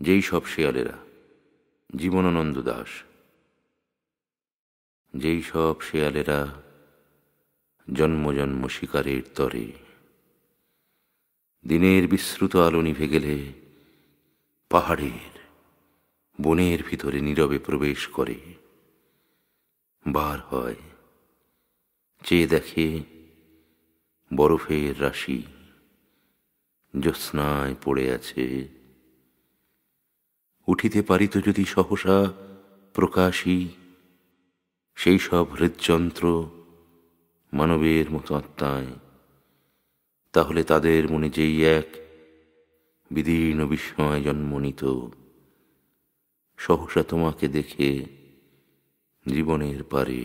যেই সব শেয়ালেরা। জীবনানন্দ দাশ। যেই সব শেয়ালেরা জন্ম জন্ম শিকারের তরে, দিনের বিস্মৃত আলো নিভে গেলে পাহাড়ের বনের ভিতরে নীরবে প্রবেশ করে, বার হয়, চেয়ে দেখে বরফের রাশি জ্যোৎস্নায় পড়ে আছে। উঠিতে পারিত যদি সহসা প্রকাশী সেই সব হৃদযন্ত্র মানবের মতো আত্মায়, তাহলে তাদের মনে যেই এক বিদীর্ণ বিস্ময় জন্ম নিত, সহসা তোমাকে দেখে জীবনের পারে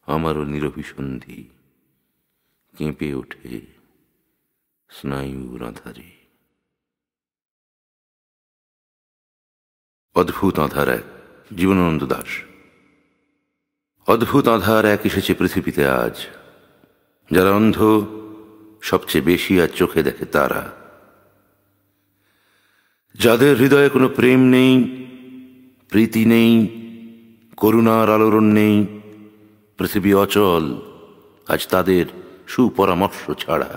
আমারও নিরভিসন্ধি কেঁপে ওঠে স্নায়ুর আধারে। অদ্ভুত আধার এক। জীবনানন্দ দাশ। অদ্ভুত আধার এক এসেছে পৃথিবীতে আজ। যারা অন্ধ সবচেয়ে বেশি আর চোখে দেখে তারা, যাদের হৃদয়ে কোনো প্রেম নেই, প্রীতি নেই, করুণার আলোড়ন নেই, পৃথিবী অচল আজ তাদের সুপরামর্শ ছাড়া।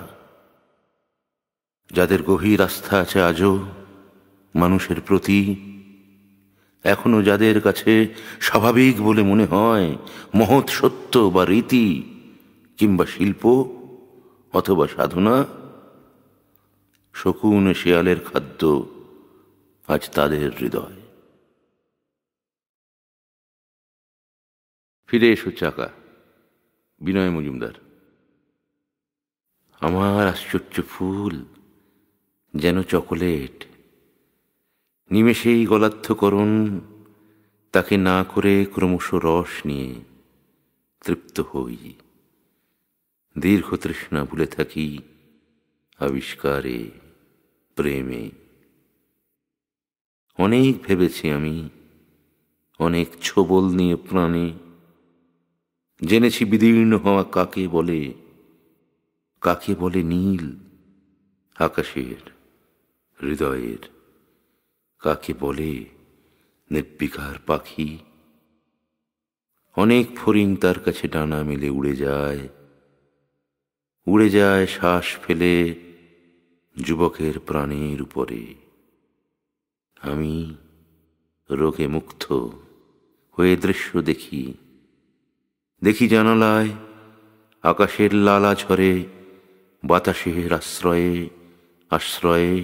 যাদের গভীর আস্থা আছে আজও মানুষের প্রতি, এখনো যাদের কাছে স্বাভাবিক বলে মনে হয় মহৎ সত্য বা রীতি কিংবা শিল্প অথবা সাধনা, শকুন শেয়ালের খাদ্য আজ তাদের হৃদয়। ফিরে এসো চাকা। বিনয় মজুমদার। আমার আশ্চর্য ফুল যেন চকোলেট, নিমেষেই গলার্ধকরণ তাকে না করে ক্রমশ রস নিয়ে তৃপ্ত হই। দীর্ঘ তৃষ্ণা ভুলে থাকি আবিষ্কারে, প্রেমে। অনেক ভেবেছি আমি, অনেক ছোবল নিয়ে প্রাণে। জেনেছি বিদীর্ণ হওয়া কাকে বলে, কাকে বলে নীল আকাশের হৃদয়ের, কাকে বলে নির্বিকার পাখি। অনেক ফড়িং তার কাছে ডানা মেলে উড়ে যায়, উড়ে যায় শ্বাস ফেলে যুবকের প্রাণের উপরে। আমি রোগে মুগ্ধ হয়ে দৃশ্য দেখি, দেখি জানালায় আকাশের লালা ঝরে বাতাসের আশ্রয়ে আশ্রয়ে।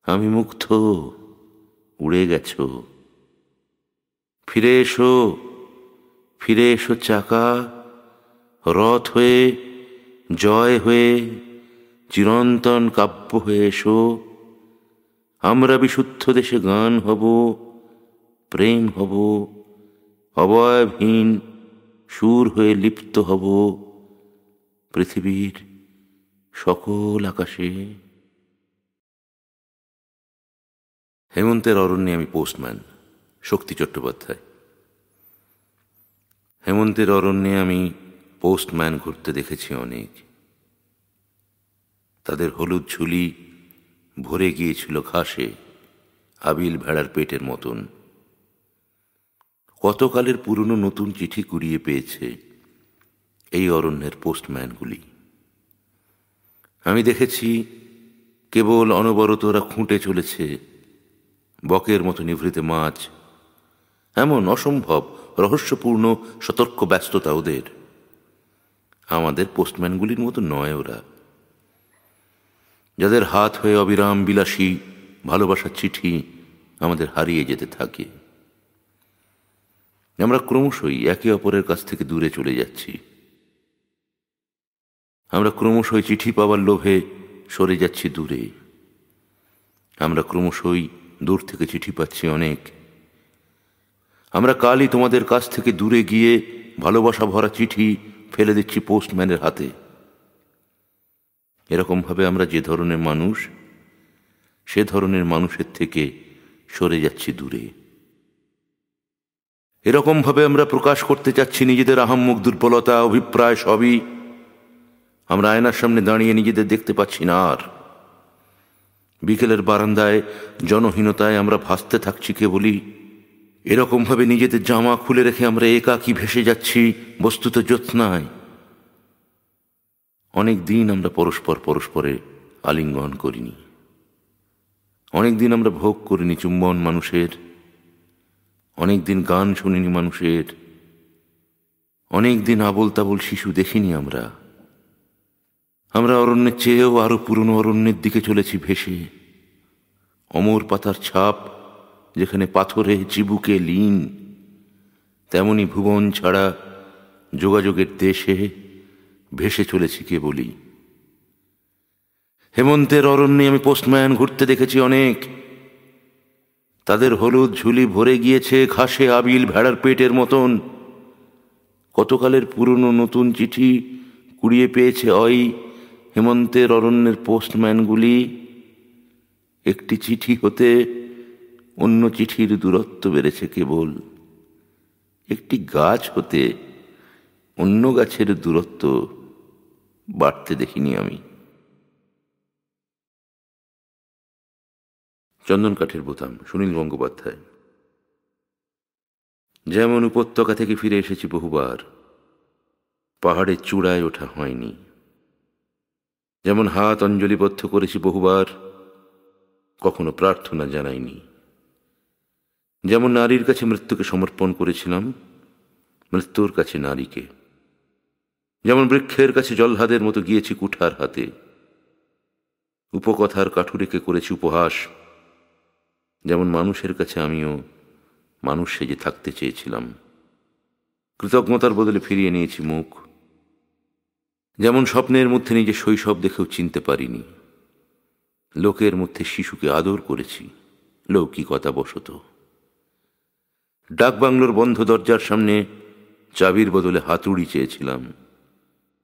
আমি মুগ্ধ, উড়ে গেছ। ফিরে এসো, ফিরে এসো চাকা। রথ হয়ে, জয় হয়ে, চিরন্তন কাব্য হয়ে এসো। আমরা বিশুদ্ধ দেশে গান হব, প্রেম হব, অবয়বহীন সুর হয়ে লিপ্ত হব পৃথিবীর সকল আকাশে। হেমন্তের অরণ্যে আমি পোস্টম্যান। শক্তি চট্টোপাধ্যায়। হেমন্তের অরণ্যে আমি পোস্টম্যান ঘুরতে দেখেছি অনেক। তাদের হলুদ ঝুলি ভরে গিয়েছিল ঘাসে, আবিল ভেড়ার পেটের মতন। কতকালের পুরনো নতুন চিঠি কুড়িয়ে পেয়েছে এই অরণ্যের পোস্টম্যানগুলি। আমি দেখেছি কেবল অনবরত ওরা খুঁটে চলেছে বকের মতো নিভৃতে মাছ। এমন অসম্ভব রহস্যপূর্ণ সতর্ক ব্যস্ততা ওদের। আমাদের পোস্টম্যানগুলির মতো নয় ওরা, যাদের হাত হয়ে অবিরাম বিলাসী ভালোবাসার চিঠি আমাদের হারিয়ে যেতে থাকে। আমরা ক্রমশই একে অপরের কাছ থেকে দূরে চলে যাচ্ছি। আমরা ক্রমশই চিঠি পাওয়ার লোভে সরে যাচ্ছি দূরে। আমরা ক্রমশই দূর থেকে চিঠি পাচ্ছি অনেক। আমরা কালই তোমাদের কাছ থেকে দূরে গিয়ে ভালোবাসা ভরা চিঠি ফেলে দিচ্ছি পোস্টম্যানের হাতে। এরকমভাবে আমরা যে ধরনের মানুষ, সে ধরনের মানুষের থেকে সরে যাচ্ছি দূরে। এরকমভাবে আমরা প্রকাশ করতে চাচ্ছি নিজেদের আহাম্মক দুর্বলতা, অভিপ্রায় সবই। আমরা আয়নার সামনে দাঁড়িয়ে নিজেদের দেখতে পাচ্ছি না আর। বিকেলের বারান্দায় জনহীনতায় আমরা ভাসতে থাকছি কেবলই। এরকমভাবে নিজেদের জামা খুলে রেখে আমরা একাকী ভেসে যাচ্ছি বস্তুত জ্যোৎস্নায়। অনেক দিন আমরা পরস্পরে আলিঙ্গন করিনি। অনেক দিন আমরা ভোগ করিনি চুম্বন মানুষের। অনেক দিন গান শুনিনি মানুষের। অনেক দিন আবোল তাবোল শিশু দেখিনি আমরা। আমরা অরণ্যের চেয়েও আরো পুরনো অরণ্যের দিকে চলেছি ভেসে। অমর পাতার ছাপ যেখানে পাথরে চিবুকে লীন, তেমনি ভুবন ছাড়া যোগাযোগের দেশে ভেসে চলেছি কেবলই। হেমন্তের অরণ্যে আমি পোস্টম্যান ঘুরতে দেখেছি অনেক। তাদের হলুদ ঝুলি ভরে গিয়েছে ঘাসে আবিল ভেড়ার পেটের মতন। কতকালের পুরনো নতুন চিঠি কুড়িয়ে পেয়েছে ওই হেমন্তের অরণ্যের পোস্টম্যানগুলি। একটি চিঠি হতে অন্য চিঠির দূরত্ব বেড়েছে কেবল। একটি গাছ হতে অন্য গাছের দূরত্ব বাড়তে দেখিনি আমি। চন্দন কাঠের বোতাম, সুনীল গঙ্গোপাধ্যায়। যেমন উপত্যকা থেকে ফিরে এসেছি বহুবার, পাহাড়ের চূড়ায় ওঠা হয়নি। যেমন হাত অঞ্জলিবদ্ধ করেছি বহুবার, কখনো প্রার্থনা জানাইনি। যেমন নারীর কাছে মৃত্যুকে সমর্পণ করেছিলাম, মৃত্যুর কাছে নারীকে। যেমন বৃক্ষের কাছে জল্লাদের মতো গিয়েছি কুঠার হাতে, উপকথার কাঠুরেকে করেছি উপহাস। যেমন মানুষের কাছে আমিও মানুষ সেজে থাকতে চেয়েছিলাম, কৃতজ্ঞতার বদলে ফিরিয়ে নিয়েছি মুখ। যেমন স্বপ্নের মধ্যে নিজের শৈশব দেখেও চিনতে পারিনি, লোকের মধ্যে শিশুকে আদর করেছি লৌকিকতা বশত। ডাকবাংলোর বন্ধ দরজার সামনে চাবির বদলে হাতুড়ি চেয়েছিলাম।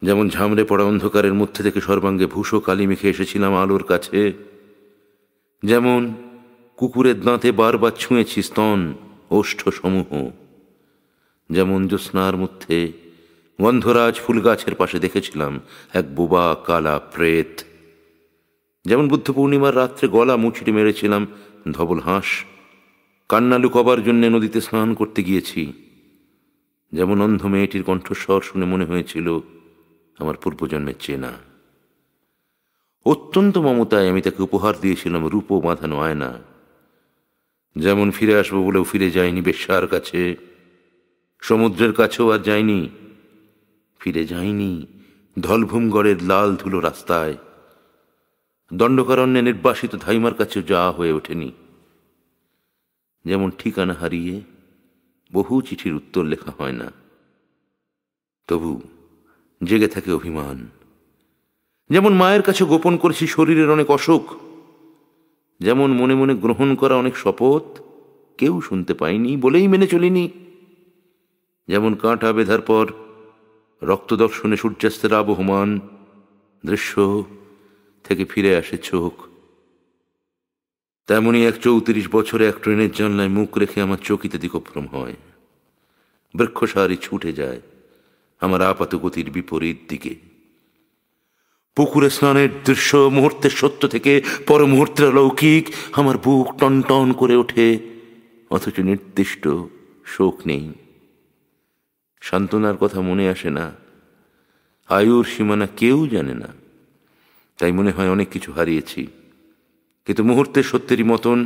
যেমন ঝামড়ে পড়া অন্ধকারের মধ্যে থেকে সর্বাঙ্গে ভূষো কালি মেখে এসেছিলাম আলোর কাছে। যেমন কুকুরের দাঁতে বারবার ছুঁয়েছি স্তন ওষ্ঠ সমূহ। যেমন জ্যোৎস্নার মধ্যে গন্ধরাজ ফুল গাছের পাশে দেখেছিলাম এক বোবা কালা প্রেত। যেমন বুদ্ধ পূর্ণিমার রাত্রে গলা মুচড়ে মেরেছিলাম ধবল হাঁস। কান্না লুকবার জন্য নদীতে স্নান করতে গিয়েছি। যেমন অন্ধ মেয়েটির কণ্ঠস্বর শুনে মনে হয়েছিল আমার পূর্বজন্মের চেনা। অত্যন্ত মমতায় আমি তাকে উপহার দিয়েছিলাম রূপো বাঁধানো আয়না। যেমন ফিরে আসবো বলেও ফিরে যায়নি বেশ্যার কাছে, সমুদ্রের কাছেও আর যায়নি। ফিরে যায়নি ধলভূমগড়ের লাল ধুলো রাস্তায়, দণ্ডকারণ্যে নির্বাসিত ধাইমার কাছেও যাওয়া হয়ে ওঠেনি। যেমন ঠিকানা হারিয়ে বহু চিঠির উত্তর লেখা হয় না, তবু জেগে থাকে অভিমান। যেমন মায়ের কাছে গোপন করেছি শরীরের অনেক অসুখ। যেমন মনে মনে গ্রহণ করা অনেক শপথ কেউ শুনতে পায়নি বলেই মেনে চলিনি। যেমন কাঁটা বেঁধার পর রক্তদর্শনে সূর্যাস্তের আবহমান দৃশ্য থেকে ফিরে আসে চোখ, তেমনি এক 34 বছরে এক ট্রেনের জানলায় মুখ রেখে আমার চকিতে দিকভ্রম হয়। বৃক্ষসারি ছুটে যায় আমার আপাত গতির বিপরীত দিকে। পুকুরে স্নানের দৃশ্য মুহূর্তের সত্য থেকে পর মুহূর্তের অলৌকিক। আমার বুক টন টন করে ওঠে, অথচ নির্দিষ্ট শোক নেই। সান্ত্বনার কথা মনে আসে না, আয়ুর সীমানা কেউ জানে না। তাই মনে হয় অনেক কিছু হারিয়েছি, কিন্তু মুহূর্তের সত্যেরই মতন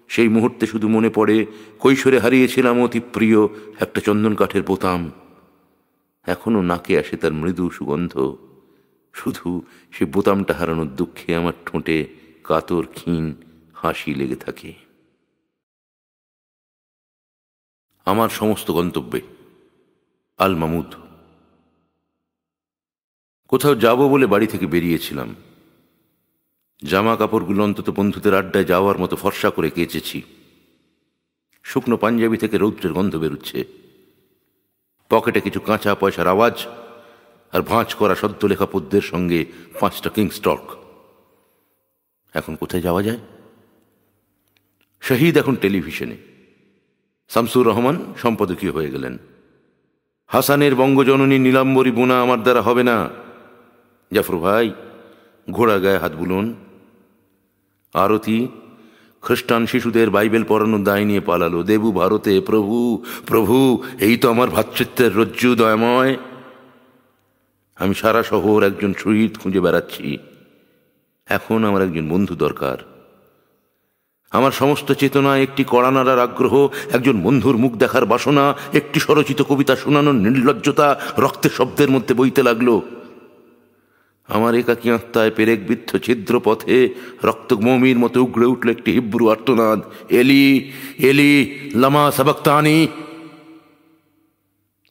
সেই মুহূর্তে শুধু মনে পড়ে কৈশোরে হারিয়েছিলাম অতি প্রিয় একটা চন্দন কাঠের বোতাম। এখনো নাকে আসে তার মৃদু সুগন্ধ। শুধু সে বোতামটা হারানোর দুঃখে আমার ঠোঁটে কাতর ক্ষীণ হাসি লেগে থাকে। আমার সমস্ত গন্তব্যে আল মামুদ। কোথাও যাব বলে বাড়ি থেকে বেরিয়েছিলাম। জামা কাপড়গুলো অন্তত বন্ধুদের আড্ডায় যাওয়ার মতো ফর্সা করে কেচেছি। শুকনো পাঞ্জাবি থেকে রৌদ্রের গন্ধ বেরুচ্ছে। পকেটে কিছু কাঁচা পয়সার আওয়াজ, আর ভাঁজ করা সদ্য লেখা পদ্যের সঙ্গে 5টা কিং স্টক। এখন কোথায় যাওয়া যায়? শহীদ এখন টেলিভিশনে, শামসুর রহমান সম্পাদকীয় হয়ে গেলেন। হাসানের বঙ্গজননী নীলাম্বরী বোনা আমার দ্বারা হবে না। জাফর ভাই ঘোড়া গায়ে হাত বুলুন। আরতি খ্রিস্টান শিশুদের বাইবেল পড়ানোর দায় নিয়ে পালালো। দেবু ভারতে, প্রভু প্রভু, এই তো আমার ভ্রাতৃত্বের রজ্জু দয়াময়। আমি সারা শহর একজন শহীদ খুঁজে বেড়াচ্ছি। এখন আমার একজন বন্ধু দরকার। আমার সমস্ত চেতনায় একটি কড়া নাড়ার আগ্রহ, একজন বন্ধুর মুখ দেখার বাসনা, একটি স্বরচিত কবিতা শোনানোর নির্লজ্জতা রক্তের শব্দের মধ্যে বইতে লাগলো। আমার একাকী আত্মায় পেরেক বিদ্ধ ছিদ্র পথে রক্তমৌমির মতো উগড়ে উঠল একটি হিব্রু আর্তনাদ, এলি এলি লামা সাবাক্তানি।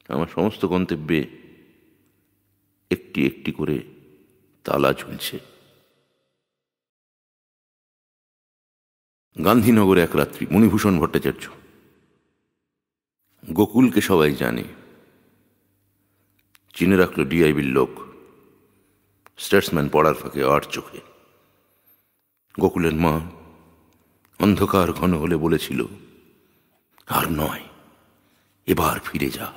আমার সমস্ত গন্তব্যে একটি একটি করে তালা ঝুলছে। গান্ধীনগরে এক রাত্রি, মণিভূষণ ভট্টাচার্য। গোকুলকে সবাই জানে, চিনে রাখল ডিআইবির লোক, স্টেটসম্যান পড়ার ফাঁকে আট চোখে। গোকুলের মা অন্ধকার ঘন হলে বলেছিল, আর নয়, এবার ফিরে যা।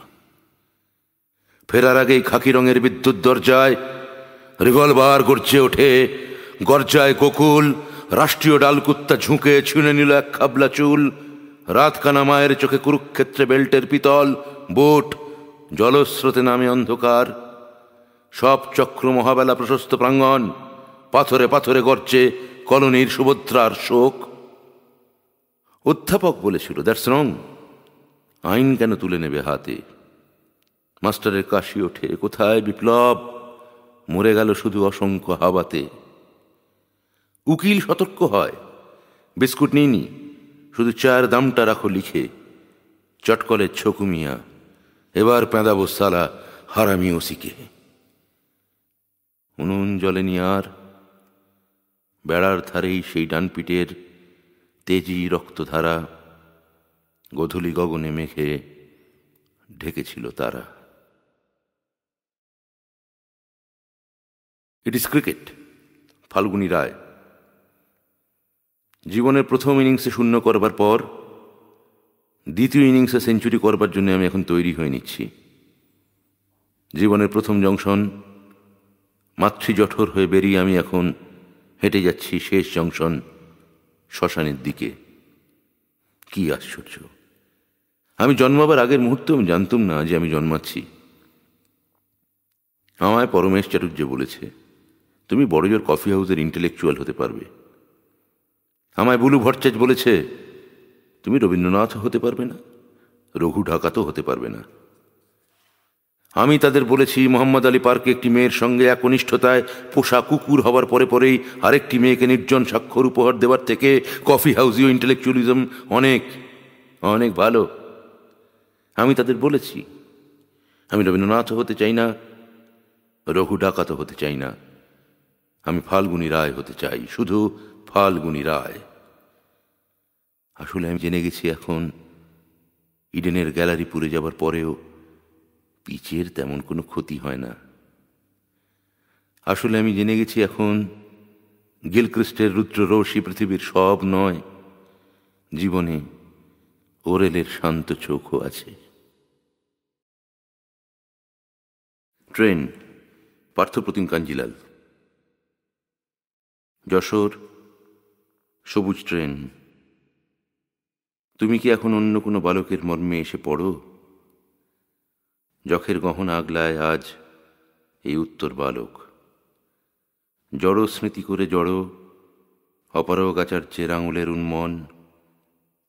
ফেরার আগেই খাকি রঙের বিদ্যুৎ দরজায় রিভলভার গর্জে ওঠে, গর্জায় গোকুল। রাষ্ট্রীয় ডালকুত্তা ঝুঁকে ছুঁড়ে নিল এক খাবলা চুল। রাতকানা মায়ের চোখে কুরুক্ষেত্রে বেল্টের পিতল, বুট জলস্রোতে নামে অন্ধকার। সব চক্র মহাবেলা প্রশস্ত প্রাঙ্গণ, পাথরে পাথরে গর্জে কলোনির সুভদ্রার শোক। অধ্যাপক বলেছিল, দ্যাটস রং, আইন কেন তুলে নেবে হাতে? মাস্টারের কাশি ওঠে, কোথায় বিপ্লব? মরে গেল শুধু অসংখ্য হাওয়াতে। উকিল সতর্ক হয়, বিস্কুট নিইনি, শুধু চায়ের দামটা রাখো লিখে। চটকলের ছকুমিয়া, এবার পেঁদাবো সালা হারামি ওসিকে। উনুন জ্বলেনি আর। বেড়ার ধারেই সেই ডানপিটের তেজি রক্তধারা গোধূলি গগনে মেঘে ঢেকেছিল তারা। It is cricket. Falguni Roy. জীবনের প্রথম ইনিংসে শূন্য করবার পর দ্বিতীয় ইনিংসে সেঞ্চুরি করবার জন্য আমি এখন তৈরি হয়ে নিচ্ছি। জীবনের প্রথম জংশন মাতৃজঠর হয়ে বেরিয়ে আমি এখন হেঁটে যাচ্ছি শেষ জংশন শ্মশানের দিকে। কি আশ্চর্য! আমি জন্মাবার আগের মুহূর্তে আমি জানতাম না যে আমি জন্মাচ্ছি। আমায় পরমেশ চাটুর্য বলেছে, তুমি বড়জোর কফি হাউসের ইন্টেলেকচুয়াল হতে পারবে। আমায় বুলু ভট্টাচার্য বলেছে, তুমি রবীন্দ্রনাথ হতে পারবে না, রঘু ঢাকাতেও হতে পারবে না। আমি তাদের বলেছি, মোহাম্মদ আলী পার্কে একটি মেয়ের সঙ্গে একনিষ্ঠতায় পোষা কুকুর হবার পরে পরেই আরেকটি মেয়েকে নির্জন স্বাক্ষর উপহার দেওয়ার থেকে কফি হাউসীয় ইন্টেলেকচুয়ালিজম অনেক অনেক ভালো। আমি তাদের বলেছি, আমি রবীন্দ্রনাথ হতে চাই না, রঘু ডাকাতও হতে চাই না, আমি ফাল্গুনী রায় হতে চাই, শুধু ফাল্গুনী রায়। আসলে আমি জেনে গেছি এখন ইডেনের গ্যালারি পুড়ে যাবার পরেও পিচের তেমন কোনো ক্ষতি হয় না। আসলে আমি জেনে গেছি এখন গিলক্রিস্টের রুদ্ররশ্মি পৃথিবীর সব নয়, জীবনে ওরেলের শান্ত চোখও আছে। ট্রেন, পার্থপ্রতিম কাঞ্জিলাল। যশোর, সবুজ ট্রেন। তুমি কি এখন অন্য কোনো বালকের মর্মে এসে পড়ো? যখের গহনা আগলায় আজ এই উত্তর বালক, জড় স্মৃতি করে জড় অপারগ আচার্যের আঙুলের উন্মন,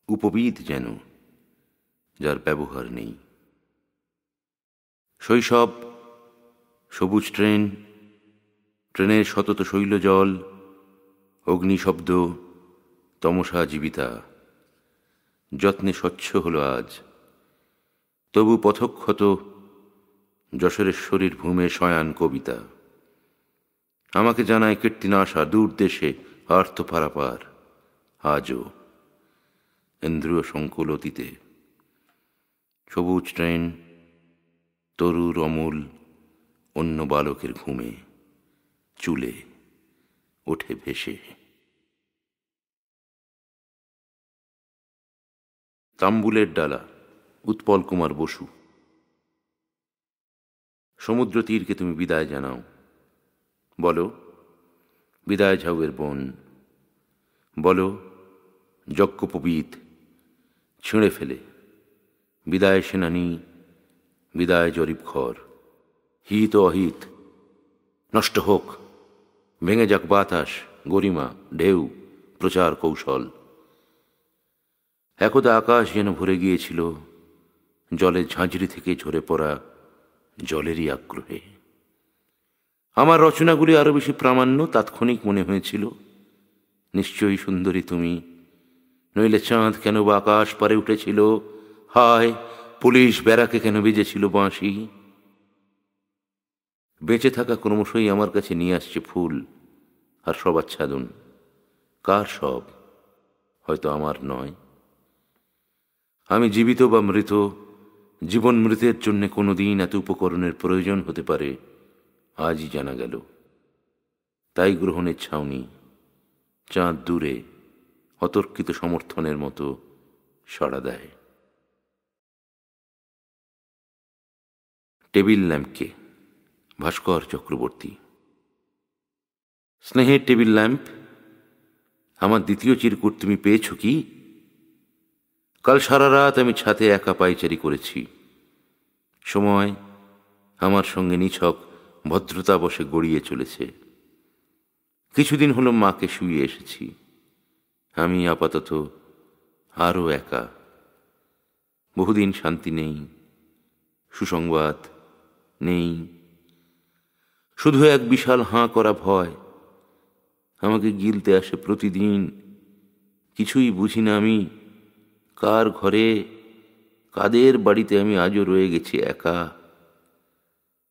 উপবিদ যেন, যার ব্যবহার নেই। শৈশব, সবুজ ট্রেন, ট্রেনের শতত শৈলজল, অগ্নিশব্দ, তমসা জীবিতা, যত্নে স্বচ্ছ হলো আজ। তবু পথক্ষত যশোরেশ্বরীর ভূমে শয়ান কবিতা আমাকে জানায় কীর্তিনাশা দূর দেশে আর্থ পারাপার। আজও ইন্দ্রিয় সংকুল অতীতে সবুজ ট্রেন, তরুর অমূল অন্য বালকের ঘুমে চুলে ওঠে ভেসে। তাম্বুলের ডালা, উৎপল কুমার বসু। সমুদ্র তীরকে তুমি বিদায় জানাও, বলো বিদায় ঝাউয়ের বন। বলো যজ্ঞোপবীত ছিঁড়ে ফেলে, বিদায় সেনানী, বিদায় জরিপ ঘর, হিত ও অহিত নষ্ট হোক, ভেঙে যাক বাতাস, গরিমা, ঢেউ, প্রচার কৌশল। একদা আকাশ যেন ভরে গিয়েছিল জলের ঝাঁঝরি থেকে ঝরে পড়া জলেরই আগ্রহে। আমার রচনাগুলি আরো বেশি প্রামাণ্য তাৎক্ষণিক মনে হয়েছিল। নিশ্চয়ই সুন্দরী তুমি, নইলে চাঁদ কেন বা আকাশ পারে উঠেছিল, হায় পুলিশ ব্যারাকে কেন বেজেছিল বাঁশি। বেঁচে থাকা ক্রমশই আমার কাছে নিয়ে আসছে ফুল আর সব আচ্ছাদন। কার সব? হয়তো আমার নয়। আমি জীবিত বা মৃত, জীবন মৃতের জন্য কোনোদিন এত উপকরণের প্রয়োজন হতে পারে আজই জানা গেল। তাই গ্রহণের ছাউনি, চাঁদ দূরে অতর্কিত সমর্থনের মতো সাড়া দেয়। টেবিল ল্যাম্পকে, ভাস্কর চক্রবর্তী। স্নেহের টেবিল ল্যাম্প, আমার দ্বিতীয় চিরকুট তুমি পেয়েছ কি? কাল সারা রাত আমি ছাদে একা পায়চারি করেছি। সময় আমার সঙ্গে নিছক ভদ্রতা বসে গড়িয়ে চলেছে। কিছুদিন হলো মাকে শুয়ে এসেছি। আমি আপাতত আরও একা। বহুদিন শান্তি নেই, সুসংবাদ নেই, শুধু এক বিশাল হাঁ করা ভয় আমাকে গিলতে আসে প্রতিদিন। কিছুই বুঝি না আমি কার ঘরে, কাদের বাড়িতে আমি আজও রয়ে গেছি একা।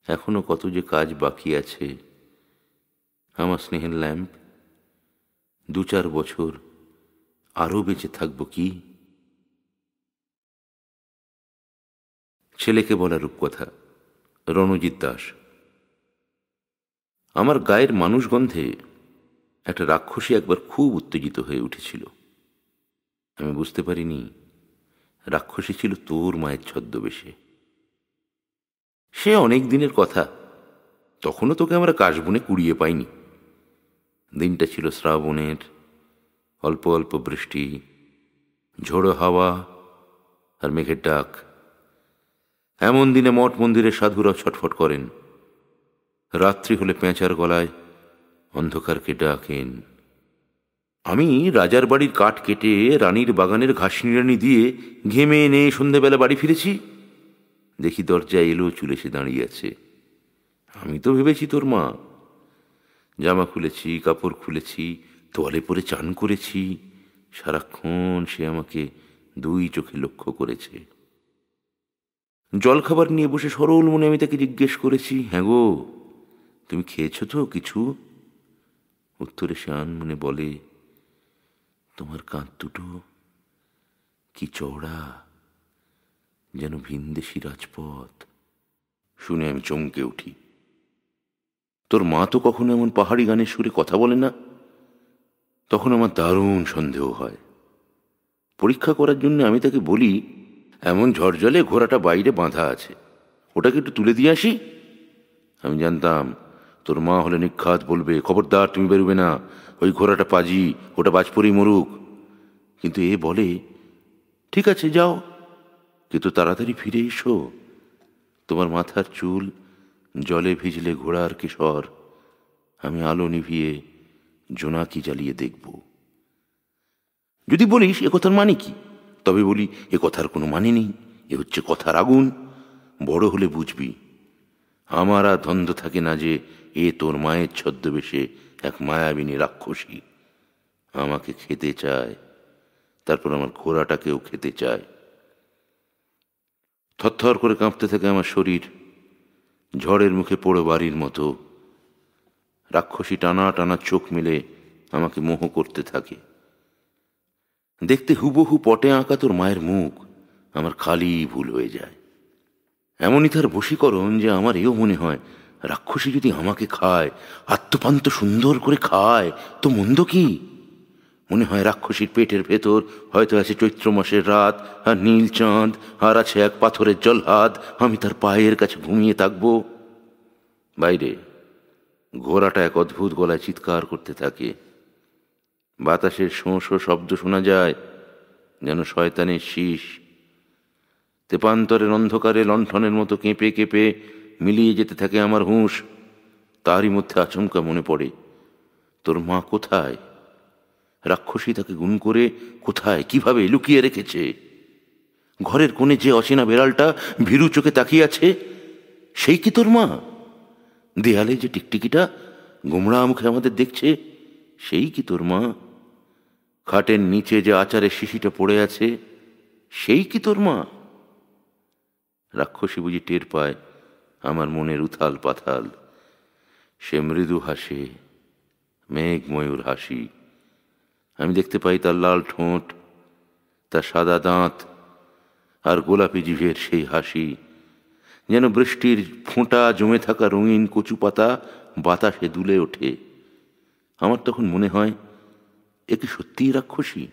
এখনো কত যে কাজ বাকি আছে। আমার স্নেহের ল্যাম্প, 2-4 বছর আরও বেঁচে থাকবো কি? ছেলেকে বলা রূপকথা, রণজিৎ দাস। আমার গায়ের মানুষ গন্ধে একটা রাক্ষসী একবার খুব উত্তেজিত হয়ে উঠেছিল। আমি বুঝতে পারিনি রাক্ষসী ছিল তোর মায়ের ছদ্মবেশে। সে অনেক দিনের কথা, তখনও তোকে আমরা কাশবনে কুড়িয়ে পাইনি। দিনটা ছিল শ্রাবণের, অল্প অল্প বৃষ্টি, ঝোড়ো হাওয়া আর মেঘের ডাক। এমন দিনে মঠ মন্দিরে সাধুরাও ছটফট করেন। রাত্রি হলে পেঁচার গলায় অন্ধকারকে ডাকেন। আমি রাজার বাড়ির কাঠ কেটে রানীর বাগানের ঘাস নিড়ানি দিয়ে ঘেমে এনে সন্ধেবেলা বাড়ি ফিরেছি। দেখি দরজায় এলো চুল এসে দাঁড়িয়ে আছে। আমি তো ভেবেছি তোর মা। জামা খুলেছি, কাপড় খুলেছি, তোয়ালে পরে চান করেছি। সারাক্ষণ সে আমাকে 2 চোখে লক্ষ্য করেছে। জলখাবার নিয়ে বসে সরল মনে আমি তাকে জিজ্ঞেস করেছি, হ্যাঁ গো, তুমি খেয়েছ তো কিছু? উত্তরে সে আনমনে বলে, তোমার কাঁধ দুটো কি চওড়া, যেন ভিনদেশী রাজপথ। শুনে আমি চমকে উঠি। তোর মা তো কখনো এমন পাহাড়ি গানের সুরে কথা বলে না। তখন আমার দারুণ সন্দেহ হয়। পরীক্ষা করার জন্য আমি তাকে বলি, এমন ঝড়জলে ঘোড়াটা বাইরে বাঁধা আছে, ওটাকে একটু তুলে দিয়ে আসি। আমি জানতাম তোর মা হলে নিখাত বলবে, খবরদার তুমি বেরোবে না, ওই ঘোড়াটা পাজি, ওটা বাজপরেই মরুক। কিন্তু এ বলে, ঠিক আছে যাও, কিন্তু তাড়াতাড়ি ফিরে এসো। তোমার মাথার চুল জলে ভিজলে ঘোড়ার কেশর আমি আলো নিভিয়ে জোনাকি জ্বালিয়ে দেখব। যদি বলিস এ কথার মানে কি, তবে বলি এ কথার কোনো মানে নেই, এ হচ্ছে কথার আগুন। বড় হলে বুঝবি। আমার আর দ্বন্দ্ব থাকে না যে এ তোর মায়ের ছদ্মবেশে এক মায়াবিনী রাক্ষসী আমাকে খেতে চায়, তারপর আমার ঘোড়াটাকেও খেতে চায়। থরথর করে কাঁপতে থাকে আমার শরীর, ঝড়ের মুখে পোড়ো বাড়ির মতো। রাক্ষসী টানা টানা চোখ মেলে আমাকে মোহ করতে থাকে। দেখতে হুবহু পটে আঁকা তোর মায়ের মুখ আমার খালি ভুল হয়ে যায়। এমনই তার বশীকরণ যে আমার এও মনে হয়, রাক্ষসী যদি আমাকে খায়, আত্মপান্ত সুন্দর করে খায়, তো মন্দ কি? মনে হয় রাক্ষসীর পেটের ভেতর হয়তো আছে চৈত্র মাসের রাত আর নীল চাঁদ, আর আছে এক পাথরের জলহাত। আমি তার পায়ের কাছে ঘুমিয়ে থাকব। বাইরে ঘোড়াটা এক অদ্ভুত গলায় চিৎকার করতে থাকে। বাতাসের শোঁ শোঁ শব্দ শোনা যায়, যেন শয়তানের শীষ। তেপান্তরের অন্ধকারে লণ্ঠনের মতো কেঁপে কেঁপে মিলিয়ে যেতে থাকে আমার হুঁশ। তারই মধ্যে আচমকা মনে পড়ে, তোর মা কোথায়? রাক্ষসী তাকে গুণ করে কোথায়, কিভাবে লুকিয়ে রেখেছে? ঘরের কোণে যে অচেনা বেড়ালটা ভীরু চোখে তাকিয়ে আছে, সেই কি তোর মা? দেয়ালে যে টিকটিকিটা গোমড়া মুখে আমাদের দেখছে, সেই কি তোর মা? খাটের নিচে যে আচারের শিশিটা পড়ে আছে, সেই কি তোর মা? রাক্ষসী বুঝি টের পায় আমার মনের উথাল পাথাল। সে মৃদু হাসে, মেঘ ময়ূর হাসি। আমি দেখতে পাই তার লাল ঠোঁট, তার সাদা দাঁত, আর গোলাপি জিভের সেই হাসি, যেন বৃষ্টির ফোঁটা জমে থাকা রঙিন কচু পাতা বাতাসে দুলে ওঠে। আমার তখন মনে হয়, এ কি সত্যিই রাক্ষসী,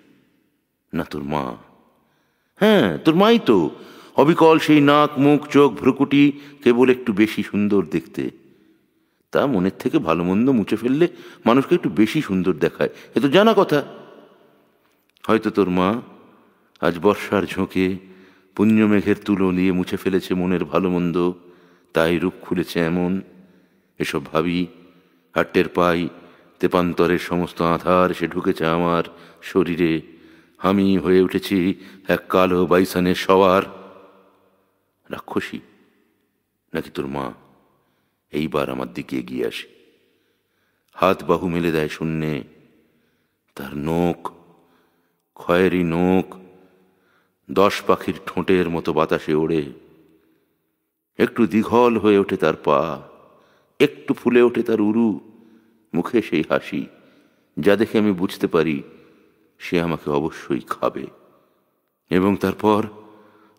না তোর মা? হ্যাঁ, তোর মাই তো। অবিকল সেই নাক, মুখ, চোখ, ভ্রুকুটি কেবল একটু বেশি সুন্দর দেখতে। তা মনের থেকে ভালো মন্দ মুছে ফেললে মানুষকে একটু বেশি সুন্দর দেখায়, এ তো জানা কথা। হয়তো তোর মা আজ বর্ষার ঝোঁকে পুণ্য মেঘের তুলো নিয়ে মুছে ফেলেছে মনের ভালো মন্দ, তাই রূপ খুলেছে এমন। এসব ভাবি আর টের পাই তেপান্তরের সমস্ত আধার সে ঢুকেছে আমার শরীরে। আমি হয়ে উঠেছি এক কালো বাইসানের সওয়ার। রাক্ষসী নাকি তোর মা? এইবার আমার দিকে এগিয়ে আসে, হাত বাহু মেলে দেয় শূন্যে। তার নখ, খয়েরি নখ 10 পাখির ঠোঁটের মতো বাতাসে ওড়ে। একটু দীঘল হয়ে ওঠে তার পা, একটু ফুলে ওঠে তার উরু। মুখে সেই হাসি, যা দেখে আমি বুঝতে পারি সে আমাকে অবশ্যই খাবে। এবং তারপর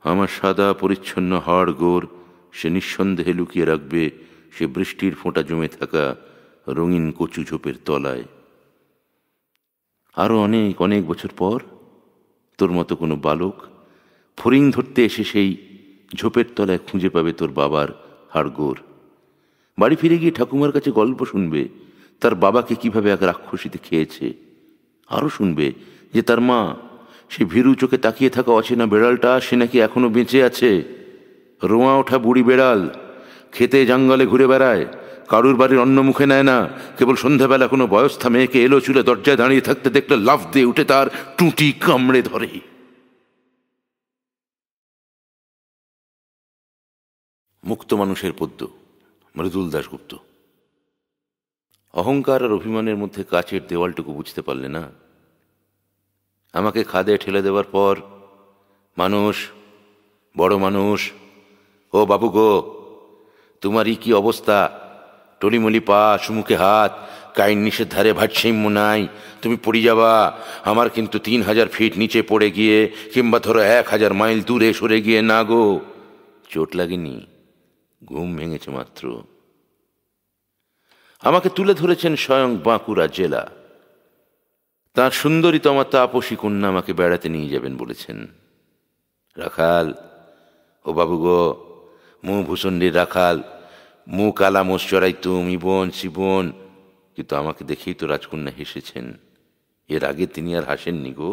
আমার সাদা পরিচ্ছন্ন হাড় গোড় সে নিঃসন্দেহে লুকিয়ে রাখবে সে বৃষ্টির ফোঁটা জমে থাকা রঙিন কচু ঝোপের তলায়। আরো অনেক অনেক বছর পর তোর মতো কোনো বালক ফড়িং ধরতে এসে সেই ঝোপের তলায় খুঁজে পাবে তোর বাবার হাড়গোড়। বাড়ি ফিরে গিয়ে ঠাকুমার কাছে গল্প শুনবে তার বাবাকে কিভাবে এক রাক্ষসীতে খেয়েছে। আরো শুনবে যে তার মা, সে ভীরু চোখে তাকিয়ে থাকা অচেনা বেড়ালটা, সে নাকি এখনো বেঁচে আছে। রোঁয়া ওঠা বুড়ি বেড়াল, খেতে জঙ্গলে ঘুরে বেড়ায়, কারুর বাড়ির অন্ন মুখে নেয় না। কেবল সন্ধ্যাবেলা কোনো বয়স্থা মেয়েকে এলো চুলে দরজায় দাঁড়িয়ে থাকতে দেখলে লাফ দিয়ে উঠে তার টুটি কামড়ে ধরে। মুক্ত মানুষের পদ্য, মৃদুল দাশগুপ্ত। অহংকার আর অভিমানের মধ্যে কাচের দেওয়ালটুকু বুঝতে পারলে না? আমাকে খাদে ঠেলে দেওয়ার পর মানুষ, বড় মানুষ, ও বাবু গো, তোমারই কি অবস্থা? টলিমলি পা, সুমুখে হাত, কাইন নিষের ধারে ভারসাম্য নাই, তুমি পড়ে যাবা। আমার কিন্তু 3000 ফিট নিচে পড়ে গিয়ে, কিংবা ধরো 1000 মাইল দূরে সরে গিয়ে না গো, চোট লাগেনি, ঘুম ভেঙেছে মাত্র। আমাকে তুলে ধরেছেন স্বয়ং বাঁকুড়া জেলা। তাঁর সুন্দরীতমা তাপসী কন্যা আমাকে বেড়াতে নিয়ে যাবেন বলেছেন। রাখাল, ও বাবু গো, মুখ ভূষণ্ডীর রাখাল, মুখ কালা মোষ চড়াইতুম, ইবন শিবন। কিন্তু আমাকে দেখেই তো রাজকন্যা হেসেছেন। এর আগে তিনি আর হাসেননি গো।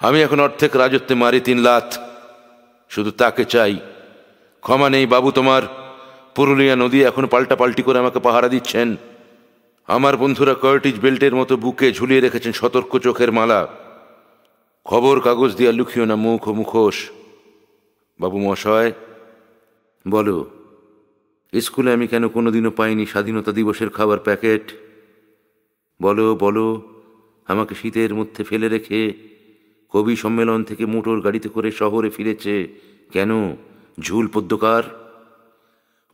আমি এখন অর্ধেক রাজত্বে মারি 3 লাথ, শুধু তাকে চাই। ক্ষমা নেই বাবু তোমার। পুরুলিয়া নদী এখন পাল্টাপাল্টি করে আমাকে পাহারা দিচ্ছেন। আমার বন্ধুরা কার্টিজ বেল্টের মতো বুকে ঝুলিয়ে রেখেছেন সতর্ক চোখের মালা। খবর কাগজ দিয়া লুকিও না মুখ ও মুখোশ। বাবু মশায় বলো, স্কুলে আমি কেন কোনোদিনও পাইনি স্বাধীনতা দিবসের খাবার প্যাকেট? বলো বলো, আমাকে শীতের মধ্যে ফেলে রেখে কবি সম্মেলন থেকে মোটর গাড়িতে করে শহরে ফিরেছে কেন ঝুল পদ্মকার?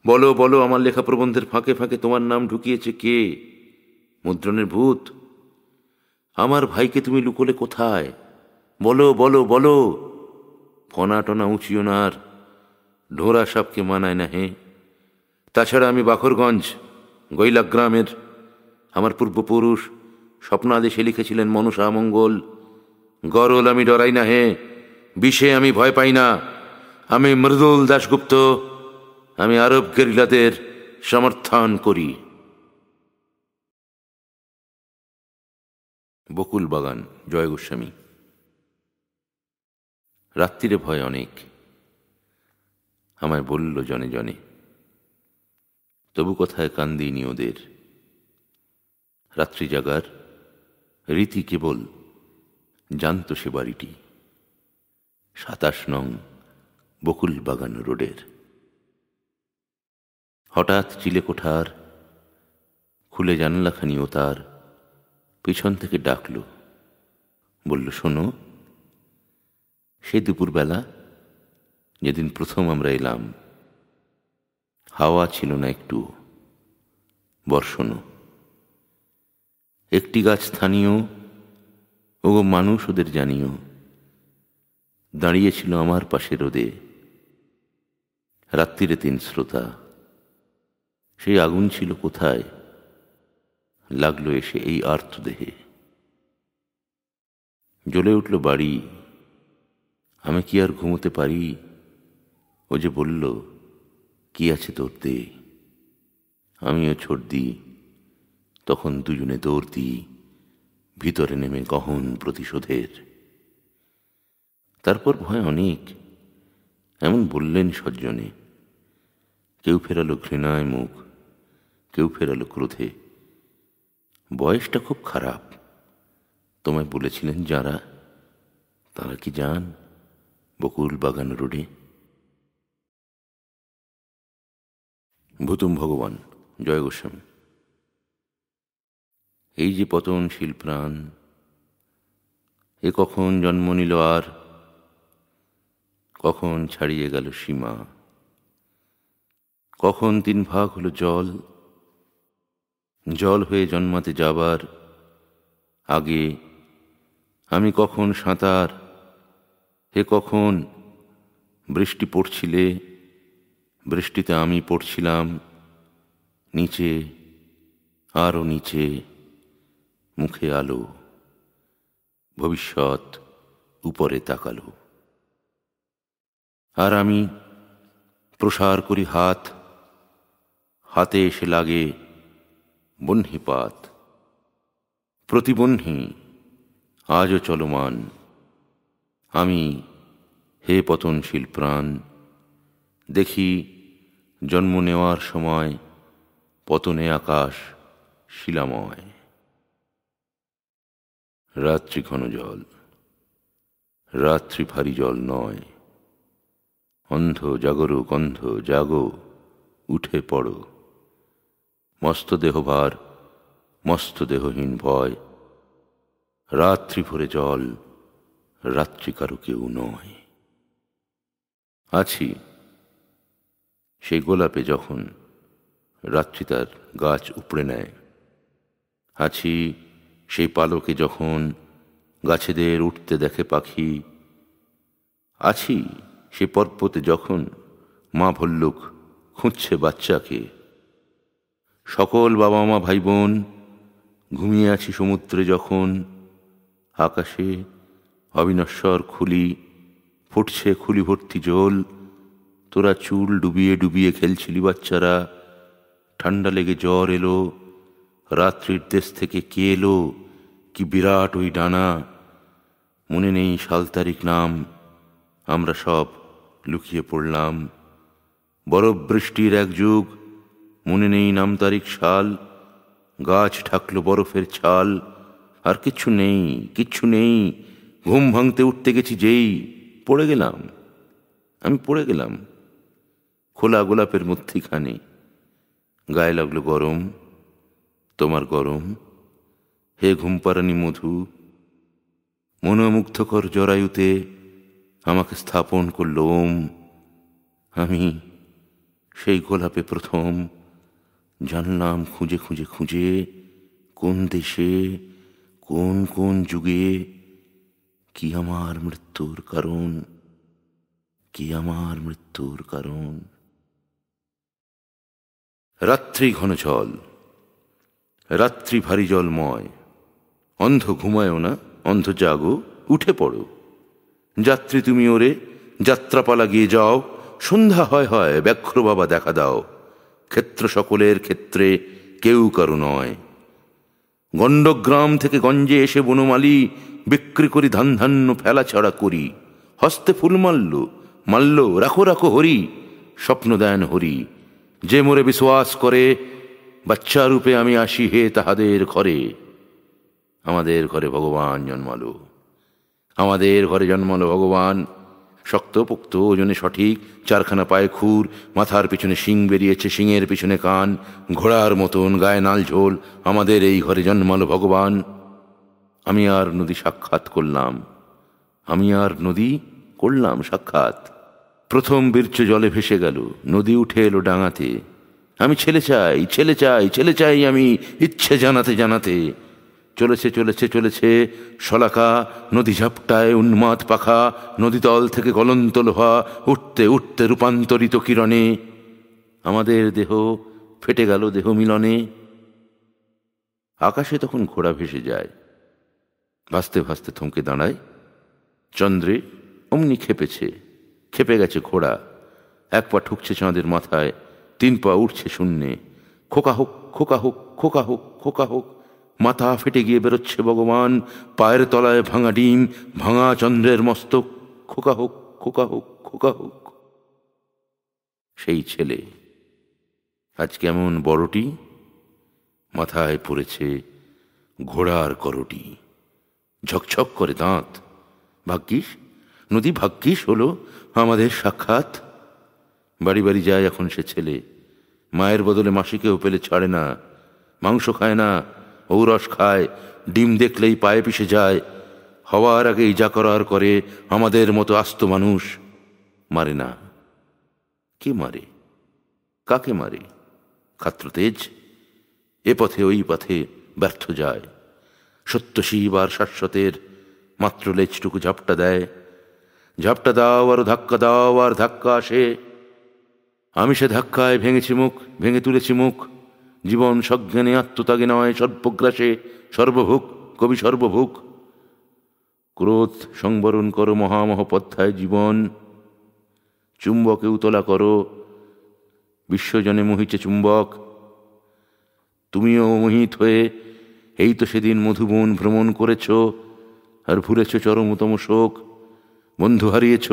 বলো বলো, আমার লেখা প্রবন্ধের ফাঁকে ফাঁকে তোমার নাম ঢুকিয়েছে কে? মুদ্রণের ভূত? আমার ভাইকে তুমি লুকোলে কোথায়? বলো বলো বলো। ফনা টনা উঁচিও না আর, ঢোরা সাপকে মানায় না হে। তাছাড়া আমি বাখরগঞ্জ গৈলা গ্রামের। আমার পূর্বপুরুষ স্বপ্নাদেশে লিখেছিলেন মনসা মঙ্গল। গরল আমি ডরাই না হে, বিষে আমি ভয় পাই না। আমি মৃদুল দাশগুপ্ত, আমি আরব গেরিলাদের সমর্থন করি। বকুল বাগান, জয় গোস্বামী। রাত্রিরে ভয় অনেক, আমায় বলল জনে জনে, তবু কথায় কান দিইনি ওদের। রাত্রি জাগার রীতি কেবল জানত সে বাড়িটি, ২৭ নং বকুল বাগান রোডের। হঠাৎ চিলেকোঠার খুলে জানলাখানি ও তার পিছন থেকে ডাকল, বলল, শোনো, সে দুপুরবেলা যেদিন প্রথম আমরা এলাম, হাওয়া ছিল না একটু, বর্ষণও। একটি গাছ স্থানীয়, ওগো মানুষ ওদের জানিও, দাঁড়িয়েছিল আমার পাশে রোদে। রাত্রিরে ৩ শ্রোতা, সেই আগুন ছিল কোথায়, লাগলো এসে এই আর্তদেহে। জ্বলে উঠল বাড়ি, আমি কি আর ঘুমোতে পারি? ও যে বলল, কি আছে তোর দে। আমিও ছোট দিই, তখন দুজনে দৌড় দিই ভিতরে নেমে গহন প্রতিশোধের। তারপর ভয় অনেক, এমন বললেন সজ্জনে। কেউ ফেরালো ঘৃণায় মুখ, কেউ ফেরালো ক্রোধে। বয়সটা খুব খারাপ, তোমায় বলেছিলেন যারা, তারা কি যান বকুল বাগান রোডে? ভূতুম ভগবান, জয় গোস্বামী। এই যে পতনশীল প্রাণ, এ কখন জন্ম নিল আর কখন ছাড়িয়ে গেল সীমা? কখন ৩ ভাগ হলো জল, জল হয়ে জন্মাতে যাবার আগে আমি কখন সাঁতার, হে কখন বৃষ্টি পড়ছিলে, বৃষ্টিতে আমি পড়ছিলাম নিচে, আরো নিচে, মুখে আলো, ভবিষ্যৎ উপরে তাকালো। আর আমি প্রসার করি হাত, হাতে এসে লাগে বহ্নিপাত। প্রতিবহ্নি আজও চলমান, আমি হে পতনশীল প্রাণ, দেখি জন্ম নেওয়ার সময় পতনে আকাশ শিলাময়। রাত্রি ঘন জল, রাত্রি ভারী জল নয়, অন্ধ জাগরুক অন্ধ জাগো, উঠে পড়ো। মস্ত দেহভার, মস্ত দেহহীন ভয়, রাত্রি ভরে জল, রাত্রি কারো কেউ নয়। আছি সেই গোলাপে যখন রাত্রি তার গাছ উপড়ে নেয়, আছি সেই পালকে যখন গাছেদের উঠতে দেখে পাখি, আছি সে পর্বতে যখন মা ভল্লুক খুঁজছে বাচ্চাকে। সকল বাবা মা ভাই বোন ঘুমিয়ে আছি সমুদ্রে যখন, আকাশে অবিনশ্বর খুলি ফুটছে খুলি ভর্তি জল। তোরা চুল ডুবিয়ে ডুবিয়ে খেলছিলি বাচ্চারা, ঠান্ডা লেগে জ্বর এলো, রাত্রির দেশ থেকে কে এলো, কি বিরাট ওই ডানা। মনে নেই সাল তারিখ নাম, আমরা সব লুকিয়ে পড়লাম। বরফ বৃষ্টির এক যুগ, মনে নেই নাম তারিখ সাল। গাছ ঢাকলো বরফের ছাল, আর কিচ্ছু নেই, কিচ্ছু নেই। ঘুম ভাঙতে উঠতে গেছি যেই, পড়ে গেলাম, আমি পড়ে গেলাম খোলা গোলাপের মধ্যিখানে। গায়ে লাগলো গরম, তোমার গরম, হে ঘুমপাড়ানি মধু। মনোমুগ্ধকর জরায়ুতে আমাকে স্থাপন করল ওম। আমি সেই গোলাপে প্রথম জানলাম খুঁজে খুঁজে খুঁজে, কোন দেশে কোন কোন যুগে কি আমার মৃত্যুর কারণ, কি আমার মৃত্যুর কারণ। রাত্রি ঘন জল, রাত্রি ভারী জলময়। অন্ধ ঘুমায়ও না, অন্ধ জাগো, উঠে পড়ো। যাত্রী তুমি ওরে, যাত্রাপালা গিয়ে যাও। সন্ধ্যা হয় হয়, ব্যাঘ্র বাবা দেখা দাও। ক্ষেত্র সকলের ক্ষেত্রে কেউ কারো নয়। গণ্ডগ্রাম থেকে গঞ্জে এসে বনমালী বিক্রি করি ধান ধান্য ফেলা ছাড়া করি। হস্তে ফুল মাল্য মাল্য রাখো রাখো হরি, স্বপ্ন দেন হরি। যে মোরে বিশ্বাস করে, বাচ্চা রূপে আমি আসি হে তাহাদের ঘরে। আমাদের ঘরে ভগবান জন্মালো, আমাদের ঘরে জন্মালো ভগবান। শক্ত পোক্ত, ওজনে সঠিক, চারখানা পায়ে খুর, মাথার পিছনে শিং বেরিয়েছে, শিংয়ের পিছনে কান, ঘোড়ার মতন গায়ে নাল ঝোল। আমাদের এই ঘরে জন্মালো ভগবান। আমি আর নদী সাক্ষাৎ করলাম, আমি আর নদী করলাম সাক্ষাৎ। প্রথম বীর্য জলে ভেসে গেল, নদী উঠে এলো ডাঙাতে। আমি ছেলে চাই, ছেলে চাই, ছেলে চাই আমি, ইচ্ছে জানাতে জানাতে। চলেছে চলেছে চলেছে শলাকা, নদী ঝাপটায় উন্মাদ পাখা, নদীতল থেকে গলন্ত লোহা, উঠতে উঠতে রূপান্তরিত কিরণে। আমাদের দেহ ফেটে গেল দেহ মিলনে। আকাশে তখন ঘোড়া ভেসে যায়, ভাসতে ভাসতে থমকে দাঁড়ায়। চন্দ্রে অমনি খেপেছে, খেপে গেছে ঘোড়া। এক পা ঠুকছে চাঁদের মাথায়, 3 পা উঠছে শূন্যে। খোকা হোক খোকা হোক খোকা হোক খোকা হোক, মাথা ফেটে গিয়ে বেরোচ্ছে ভগবান। পায়ের তলায় ভাঙা ডিম, ভাঙা চন্দ্রের মস্তক। খোকা হোক খোকা হোক খোকা হোক। সেই ছেলে আজ কেমন বড়টি, মাথায় পড়েছে ঘোড়ার করটি, ঝকঝক করে দাঁত। ভাগ্যিস নদী, ভাগ্যিস হলো আমাদের সাক্ষাৎ। বাড়ি বাড়ি যায় এখন সে ছেলে, মায়ের বদলে মাসিকেও পেলে ছাড়ে না। মাংস খায় না, ঔরস খায়, ডিম দেখলেই পায়ে পিষে যায়। হওয়ার আগেই যা করার করে, আমাদের মতো আস্ত মানুষ। মারে না। কে মারে? কাকে মারে? ক্ষাত্রতেজ এ পথে ওই পথে ব্যর্থ যায়। সত্যশিব আর শাশ্বতের মাত্র লেজটুকু ঝাপটা দেয়। ঝাপটা দাও আর ধাক্কা দাও, আর ধাক্কা আসে। আমি সে ধাক্কায় ভেঙেছি মুখ, ভেঙে তুলেছি মুখ। জীবন সজ্ঞানে আত্মত্যাগে নয়, সর্বগ্রাসে সর্বভুক কবি সর্বভুক। ক্রোধ সংবরণ করো মহামহোপাধ্যায় জীবন। চুম্বকে উতলা করো, বিশ্বজনে মোহিছে চুম্বক। তুমিও মোহিত হয়ে এই তো সেদিন মধুবন ভ্রমণ করেছ, আর ভুলেছ চরমতম শোক। বন্ধু হারিয়েছ,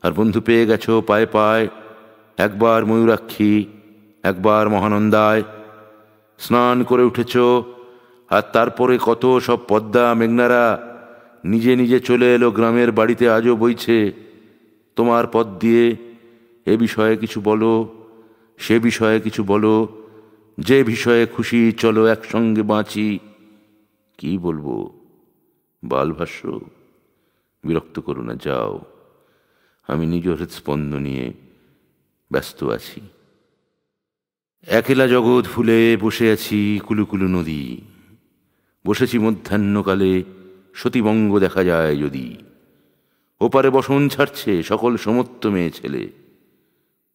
আর বন্ধু পেয়ে গেছ পায়ে পায়ে। একবার ময়ূরাক্ষী, একবার মহানন্দায়। স্নান করে উঠেছ, আর তারপরে কত সব পদ্মা মেঘনারা নিজে নিজে চলে এলো গ্রামের বাড়িতে। আজও বইছে তোমার পথ দিয়ে। এ বিষয়ে কিছু বলো, সে বিষয়ে কিছু বলো, যে বিষয়ে খুশি চলো একসঙ্গে বাঁচি। কি বলবো? বালভাষ্য। বিরক্ত করো না, যাও। আমি নিজ হৃৎস্পন্দ নিয়ে ব্যস্ত আছি। একেলা জগৎ ভুলে বসে আছি কুলুকুলু নদী। বসেছি মধ্যাহ্নকালে, সতীবঙ্গ দেখা যায় যদি। ওপারে বসন ছাড়ছে সকল সমত্ত মেয়ে ছেলে,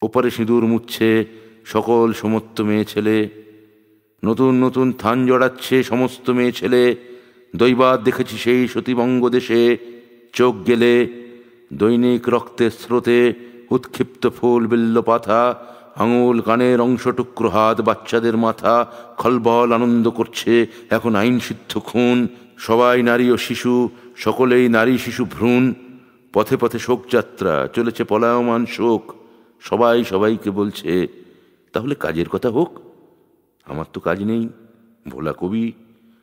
ওপারে সিঁদুর মুছছে সকল সমত্ত মেয়ে ছেলে। নতুন নতুন থান জড়াচ্ছে সমস্ত মেয়ে ছেলে। দৈবাত দেখেছি সেই সতীবঙ্গ দেশে, চোখ গেলে দৈনিক রক্তের স্রোতে উৎক্ষিপ্ত ফুল বিল্ল পাতা। আঙুল কানের অংশটুকরো হাত, বাচ্চাদের মাথা খলবল আনন্দ করছে এখন আইন সিদ্ধ খুন। সবাই নারী ও শিশু, সকলেই নারী শিশু ভ্রূণ। পথে পথে শোকযাত্রা চলেছে, পলায়মান শোক। সবাই সবাইকে বলছে তাহলে কাজের কথা হোক। আমার তো কাজ নেই, ভোলা কবি।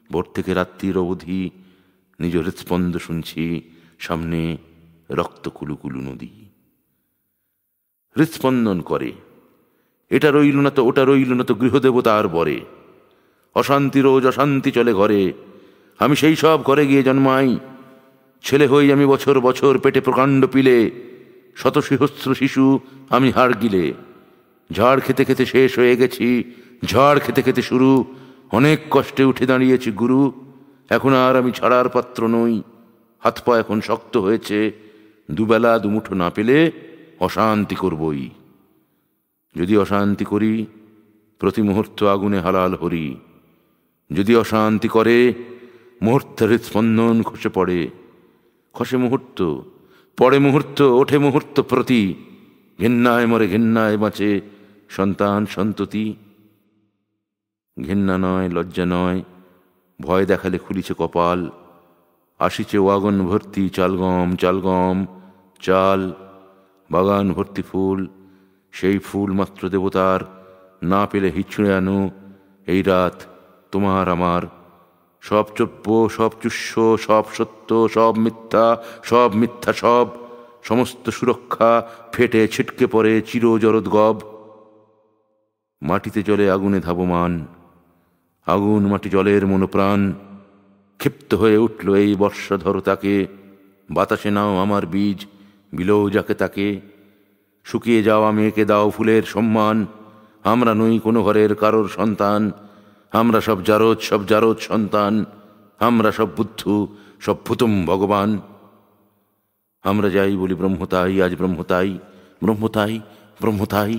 ভোর থেকে রাত্রির অবধি নিজ হৃৎস্পন্দ শুনছি, সামনে রক্ত কুলুকুলু নদী। হৃৎস্পন্দন করে, এটা রইল না তো ওটা রইল না তো গৃহদেবতার বরে। অশান্তি রোজ অশান্তি চলে ঘরে। আমি সেই সব ঘরে গিয়ে জন্মাই। ছেলে হই আমি বছর বছর, পেটে প্রকাণ্ড পিলে। শত সহস্র শিশু আমি হাড় গিলে। ঝাড় খেতে খেতে শেষ হয়ে গেছি, ঝাড় খেতে খেতে শুরু। অনেক কষ্টে উঠে দাঁড়িয়েছি গুরু। এখন আর আমি ছাড়ার পাত্র নই। হাত পা এখন শক্ত হয়েছে। দুবেলা দুমুঠো না পেলে অশান্তি করবই। যদি অশান্তি করি, প্রতি মুহূর্ত আগুনে হালাল হরি। যদি অশান্তি করে, মুহূর্তের হৃৎস্পন্দন খসে পড়ে। খসে মুহূর্ত, পড়ে মুহূর্ত, ওঠে মুহূর্ত প্রতি। ঘেন্নায় মরে ঘেন্নায় বাঁচে সন্তান সন্ততি। ঘেন্না নয়, লজ্জা নয়, ভয় দেখালে খুলিছে কপাল। আসিছে ওয়াগন ভর্তি চালগম চালগম চাল, বাগান ভর্তি ফুল, সেই ফুল মাত্র দেবতার, না পেলে হিচ্ছুড়ে আনো। এই রাত তোমার আমার, সব চব্য সব চুষ্য, সব সত্য সব মিথ্যা, সব মিথ্যা সব, সমস্ত সুরক্ষা ফেটে ছিটকে পড়ে চির জরদ্গব। মাটিতে জলে আগুনে ধাবমান, আগুন মাটি জলের মনোপ্রাণ। ক্ষিপ্ত হয়ে উঠল এই বর্ষাধর তাকে, বাতাসে নাও আমার বীজ, বিলো যাকে তাকে। শুকিয়ে যাওয়া মেয়েকে দাও ফুলের সম্মান, আমরা নই কোনো ঘরের কারোর সন্তান। আমরা সব জারদ সন্তান, আমরা সব বুদ্ধু, সব ভূতম ভগবান। আমরা যাই বলি ব্রহ্মতাই, আজ ব্রহ্মতাই, ব্রহ্মতাই, ব্রহ্মতাই।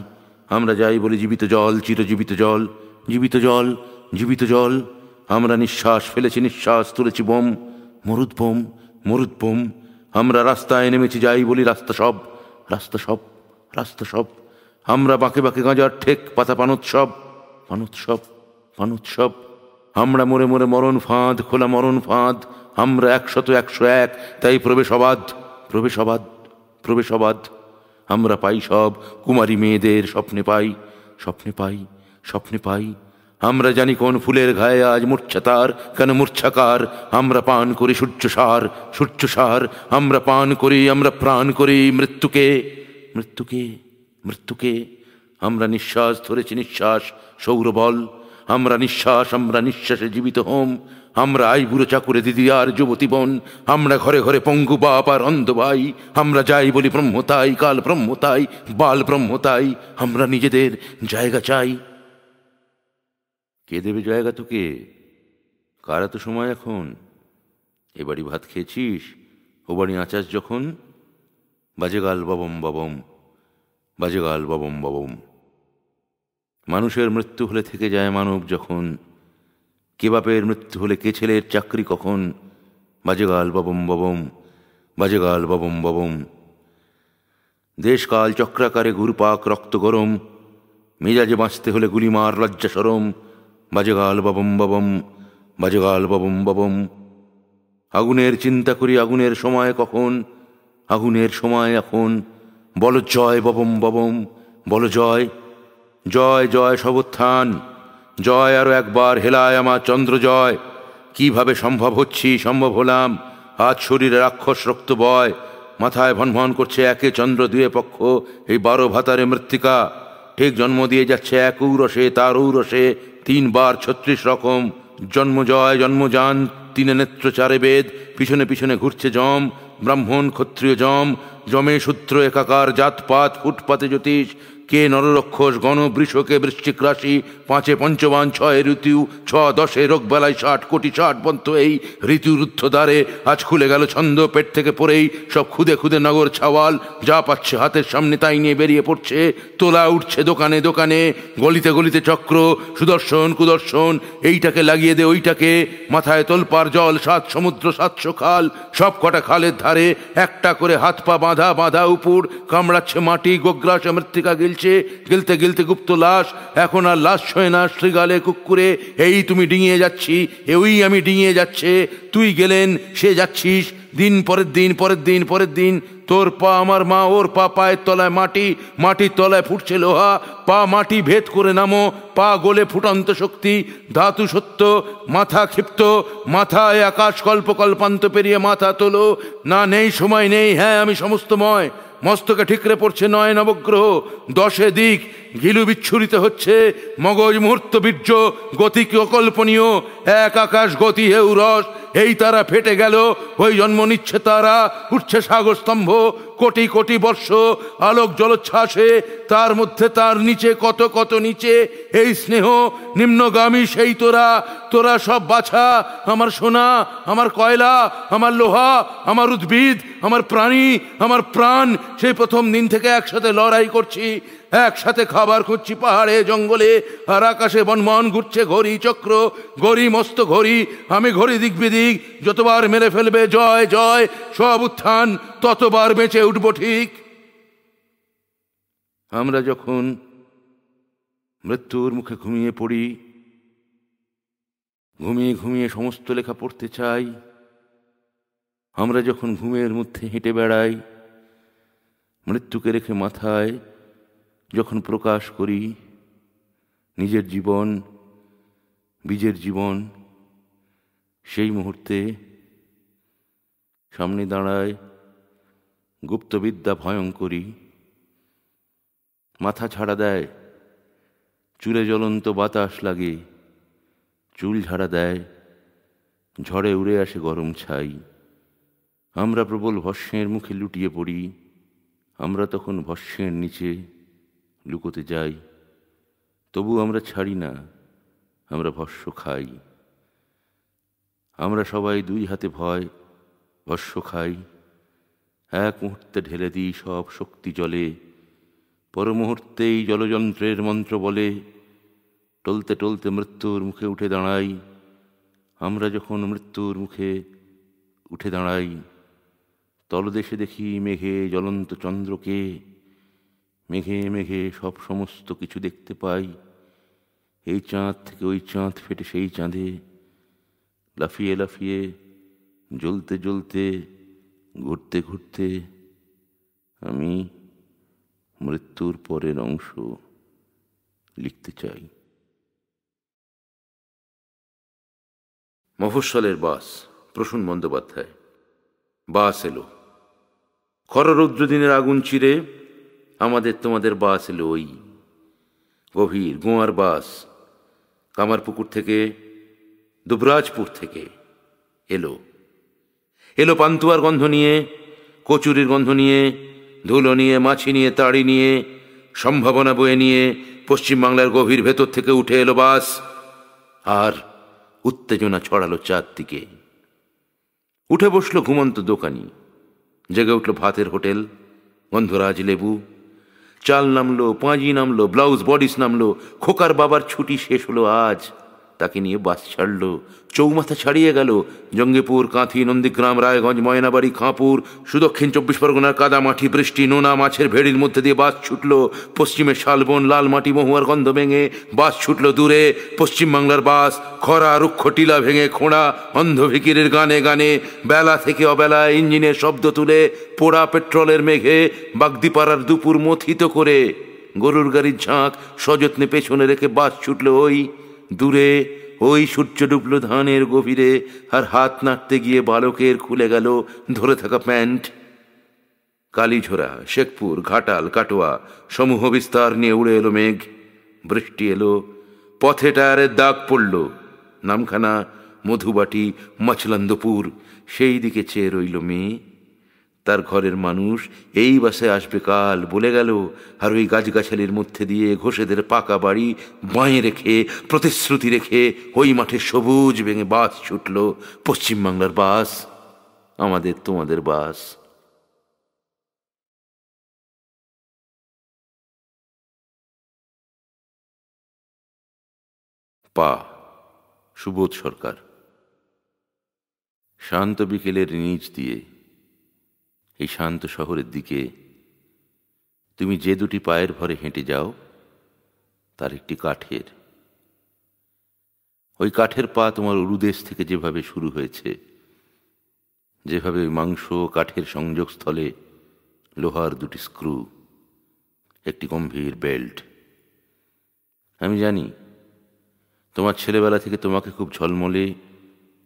আমরা যাই বলি জীবিত জল, চিরজীবিত জল, জীবিত জল, জীবিত জল। আমরা নিঃশ্বাস ফেলেছি, নিঃশ্বাস তুলেছি বোম, মরুদ বোম, মরুদ বোম। আমরা রাস্তায় নেমেছি, যাই বলি রাস্তা সব, রাস্তা সব, রাস্তা সব। আমরা বাঁকে বাঁকে গাঁজার ঠেক পাতা পানোৎসব, পানোৎসব, পানোৎসব। আমরা মোড়ে মোড়ে মরণ ফাঁদ, খোলা মরণ ফাঁদ। আমরা 100-101, তাই প্রবেশ অবাধ, প্রবেশ অবাধ, প্রবেশ অবাধ। আমরা পাই সব কুমারী মেয়েদের, স্বপ্নে পাই, স্বপ্নে পাই, স্বপ্নে পাই। আমরা জানি কোন ফুলের গায়ে আজ মূর্ছা তার, কেন মূর্ছাকার। আমরা পান করি সূর্যসার, সূর্যসার। আমরা পান করি, আমরা প্রাণ করি মৃত্যুকে, মৃত্যুকে, মৃত্যুকে। আমরা নিঃশ্বাস ধরেছি, নিঃশ্বাস সৌরবল। আমরা নিঃশ্বাস, আমরা নিঃশ্বাসে জীবিত হোম। আমরা আইবুড়ো চাকুরে দিদি আর যুবতী বোন। আমরা ঘরে ঘরে পঙ্গু বাপ আর অন্ধ ভাই। আমরা যাই বলি ব্রহ্মতাই, কাল ব্রহ্মতাই, বাল ব্রহ্মতাই। আমরা নিজেদের জায়গা চাই। কে দেবে জায়গা তোকে? কার এত সময় এখন? এ বাড়ি ভাত খেয়েছিস, ও বাড়ি আচাস যখন। বাজেগাল ববম ববম, বাজেগাল ববম ববম। মানুষের মৃত্যু হলে থেকে যায় মানব যখন, কে বাপের মৃত্যু হলে কে ছেলের চাকরি কখন। বাজেগাল ববম ববম, বাজেগাল ববম ববম। দেশকাল চক্রাকারে ঘুরপাক রক্ত গরম, মেজাজে বাঁচতে হলে গুলিমার লজ্জা সরম। বাজেগাল ববম ববম, বাজেগাল ববম ববম। আগুনের চিন্তা করি, আগুনের সময় কখন, আগুনের সময় এখন। বল জয় ববম ববম, বল জয়, জয় জয় সবুত্থান। জয় আরো একবার হেলায় আমার চন্দ্র জয়। কিভাবে সম্ভব হচ্ছি, সম্ভব হলাম। আজ শরীরে রাক্ষস রক্ত বয়, মাথায় ভনভন করছে একে চন্দ্র দুয়ে পক্ষ, এই 12 ভাতারে মৃত্তিকা। ঠিক জন্ম দিয়ে যাচ্ছে এক ঔরসে, তার ঔরসে 3 বার 36 রকম। জন্ম জয় জন্মযান, 3 নেত্র 4 বেদ, পিছনে পিছনে ঘুরছে যম। ব্রাহ্মণ ক্ষত্রিয় যম, যমে সূত্র একাকার। জাতপাত ফুটপাতে জ্যোতিষ, কে নররক্ষস গণ বৃষকে বৃশ্চিক রাশি। 5 পঞ্চবান, 6 ঋতু, 6 10 রোগ বেলায় 60 কোটি 60 পন্থ। এই ঋতুরুদ্ধ দ্বারে আজ খুলে গেল ছন্দ, পেট থেকে পড়েই সব খুদে খুদে নগর ছাওয়াল। যা পাচ্ছে হাতের সামনে তাই নিয়ে বেরিয়ে পড়ছে, তোলা উঠছে দোকানে দোকানে। গলিতে গলিতে চক্র, সুদর্শন কুদর্শন, এইটাকে লাগিয়ে দে ওইটাকে। মাথায় তোলপার জল, 7 সমুদ্র 700 খাল। সব কটা খালের ধারে একটা করে হাত পা বাঁধা বাঁধা উপুর। কামড়াচ্ছে মাটি, গোগ্রাস মৃত্তিকা গিলছে। গিলতে গিলতে গুপ্ত লাশ, এখন আর লাশ ছয় না, শ্রীগালে কুকুরে। এই তুমি ডিঙিয়ে যাচ্ছি, ওই আমি ডিঙিয়ে যাচ্ছে। তুই গেলেন, সে যাচ্ছিস, দিন পরের দিন পরের দিন পরের দিন। তোর পা আমার মা, ওর পা পায়ের তলায় মাটি, মাটির তলায় ফুটছে লোহা। পা মাটি ভেদ করে নামো, পা গোলে ফুটন্ত শক্তি। ধাতু সত্য, মাথা ক্ষিপ্ত, মাথায় আকাশ কল্প কল্পান্ত পেরিয়ে মাথা তোলো। না নেই সময় নেই, হ্যাঁ আমি সমস্তময়। মস্তকে ঠিকরে পড়ছে 9 নবগ্রহ, 10 দিক ঘিলু বিচ্ছুরিত হচ্ছে। মগজ মুহূর্ত বীর্য, গতি কি অকল্পনীয়। এক আকাশ গতি হেউ রস, এই তারা ফেটে গেল, ওই জন্ম নিচ্ছে তারা। উঠছে সাগর স্তম্ভ, কোটি কোটি বর্ষ আলোক জলোচ্ছ্বাসে। তার মধ্যে তার নিচে কত কত নিচে এই স্নেহ নিম্নগামী সেই তোরা। তোরা সব বাছা, আমার সোনা, আমার কয়লা, আমার লোহা, আমার উদ্ভিদ, আমার প্রাণী, আমার প্রাণ। সেই প্রথম দিন থেকে একসাথে লড়াই করছি, একসাথে খাবার খুঁজছি পাহাড়ে জঙ্গলে। আর আকাশে বনমন ঘুরছে ঘড়ি চক্র, ঘড়ি মস্ত ঘড়ি। আমি ঘড়ি দিক বিদিক, যতবার মেরে ফেলবে জয় জয় সব উত্থান, ততবার বেঁচে উঠব ঠিক। আমরা যখন মৃত্যুর মুখে ঘুমিয়ে পড়ি, ঘুমিয়ে ঘুমিয়ে সমস্ত লেখা পড়তে চাই। আমরা যখন ঘুমের মধ্যে হেঁটে বেড়াই, মৃত্যুকে রেখে মাথায় যখন প্রকাশ করি নিজের জীবন, বীজের জীবন, সেই মুহূর্তে সামনে দাঁড়ায় গুপ্তবিদ্যা ভয়ঙ্করী। মাথা ছাড়া দেয়, চুলে জ্বলন্ত বাতাস লাগে, চুল ঝাড়া দেয়, ঝড়ে উড়ে আসে গরম ছাই। আমরা প্রবল ভস্মের মুখে লুটিয়ে পড়ি। আমরা তখন ভস্মের নিচে লুকোতে যাই, তবু আমরা ছাড়ি না, আমরা ভস্ম খাই। আমরা সবাই দুই হাতে ভয় ভস্ম খাই। এক মুহূর্তে ঢেলে দিই সব শক্তি জলে, পর মুহূর্তেই জলযন্ত্রের মন্ত্র বলে টলতে টলতে মৃত্যুর মুখে উঠে দাঁড়াই। আমরা যখন মৃত্যুর মুখে উঠে দাঁড়াই, তলদেশে দেখি মেঘে জ্বলন্ত চন্দ্রকে। মেঘে মেঘে সব সমস্ত কিছু দেখতে পাই। এই চাঁদ থেকে ওই চাঁদ ফেটে সেই চাঁদে, লাফিয়ে লাফিয়ে, জ্বলতে জ্বলতে, ঘুরতে ঘুরতে আমি মৃত্যুর পরের অংশ লিখতে চাই। মফস্বলের বাস, প্রসূন বন্দ্যোপাধ্যায়। বাস এলো খররৌদ্র দিনের আগুন চিরে, আমাদের তোমাদের বাস এলো ওই গভীর গোয়ার বাস। কামারপুকুর থেকে, দুবরাজপুর থেকে এলো এলো পান্তুয়ার গন্ধ নিয়ে, কচুরির গন্ধ নিয়ে, ধুলো নিয়ে, মাছি নিয়ে, তাড়ি নিয়ে, সম্ভাবনা বয়ে নিয়ে পশ্চিমবাংলার গভীর ভেতর থেকে উঠে এলো বাস। আর উত্তেজনা ছড়ালো চারদিকে। উঠে বসলো ঘুমন্ত দোকানি, জেগে উঠল ভাতের হোটেল, গন্ধরাজ লেবু। চাল নামলো, পাঁজি নামলো, ব্লাউজ বডিস নামলো। খোকার বাবার ছুটি শেষ হলো আজ, তাকে নিয়ে বাস ছাড়লো। চৌমাথা ছাড়িয়ে গেল, জঙ্গিপুর, কাঁথি, নন্দীগ্রাম, রায়গঞ্জ, ময়নাবাড়ি, খাঁপুর, সুদক্ষিণ 24 পরগনার কাদামাটি, বৃষ্টি, নোনা, মাছের ভেড়ির মধ্যে দিয়ে বাস ছুটল। পশ্চিমের শালবন, লাল মাটি, মহুয়ার গন্ধ ভেঙে বাস ছুটল দূরে। পশ্চিমবাংলার বাস খরা, রুক্ষ টিলা ভেঙে খোঁড়া অন্ধভিকিরের গানে গানে, বেলা থেকে অবেলায় ইঞ্জিনের শব্দ তুলে, পোড়া পেট্রোলের মেঘে বাগদিপাড়ার দুপুর মথিত করে। গরুর গাড়ির ঝাঁক সযত্নে পেছনে রেখে বাস ছুটল ওই দূরে। ওই সূর্য ডুবল ধানের গভীরে, আর হাত নাড়তে গিয়ে বালকের খুলে গেল ধরে থাকা প্যান্ট। কালীঝোড়া, শেখপুর, ঘাটাল, কাটোয়া সমূহ বিস্তার নিয়ে উড়ে এলো মেঘ। বৃষ্টি এলো, পথে টায়ারের দাগ পড়ল। নামখানা, মধুবাটি, মছলন্দপুর, সেই দিকে চেয়ে রইল মেয়ে। তার ঘরের মানুষ এই বাসে আসবে কাল বলে গেল। আর ওই গাছগাছালির মধ্যে দিয়ে ঘোষেদের পাকা বাড়ি বাঁয়ে রেখে, প্রতিশ্রুতি রেখে, ওই মাঠে সবুজ ভেঙে বাস ছুটল। পশ্চিমবাংলার বাস, আমাদের তোমাদের বাস। পা, সুবোধ সরকার। শান্ত বিকেলের নিচ দিয়ে এই শান্ত শহরের দিকে তুমি যে দুটি পায়ের ভরে হেঁটে যাও, তার একটি কাঠের। ওই কাঠের পা তোমার উরুদেশ থেকে যেভাবে শুরু হয়েছে, যেভাবে ওই মাংস কাঠের সংযোগস্থলে লোহার দুটি স্ক্রু, একটি গম্ভীর বেল্ট। আমি জানি তোমার ছেলেবেলা থেকে তোমাকে খুব ঝলমলে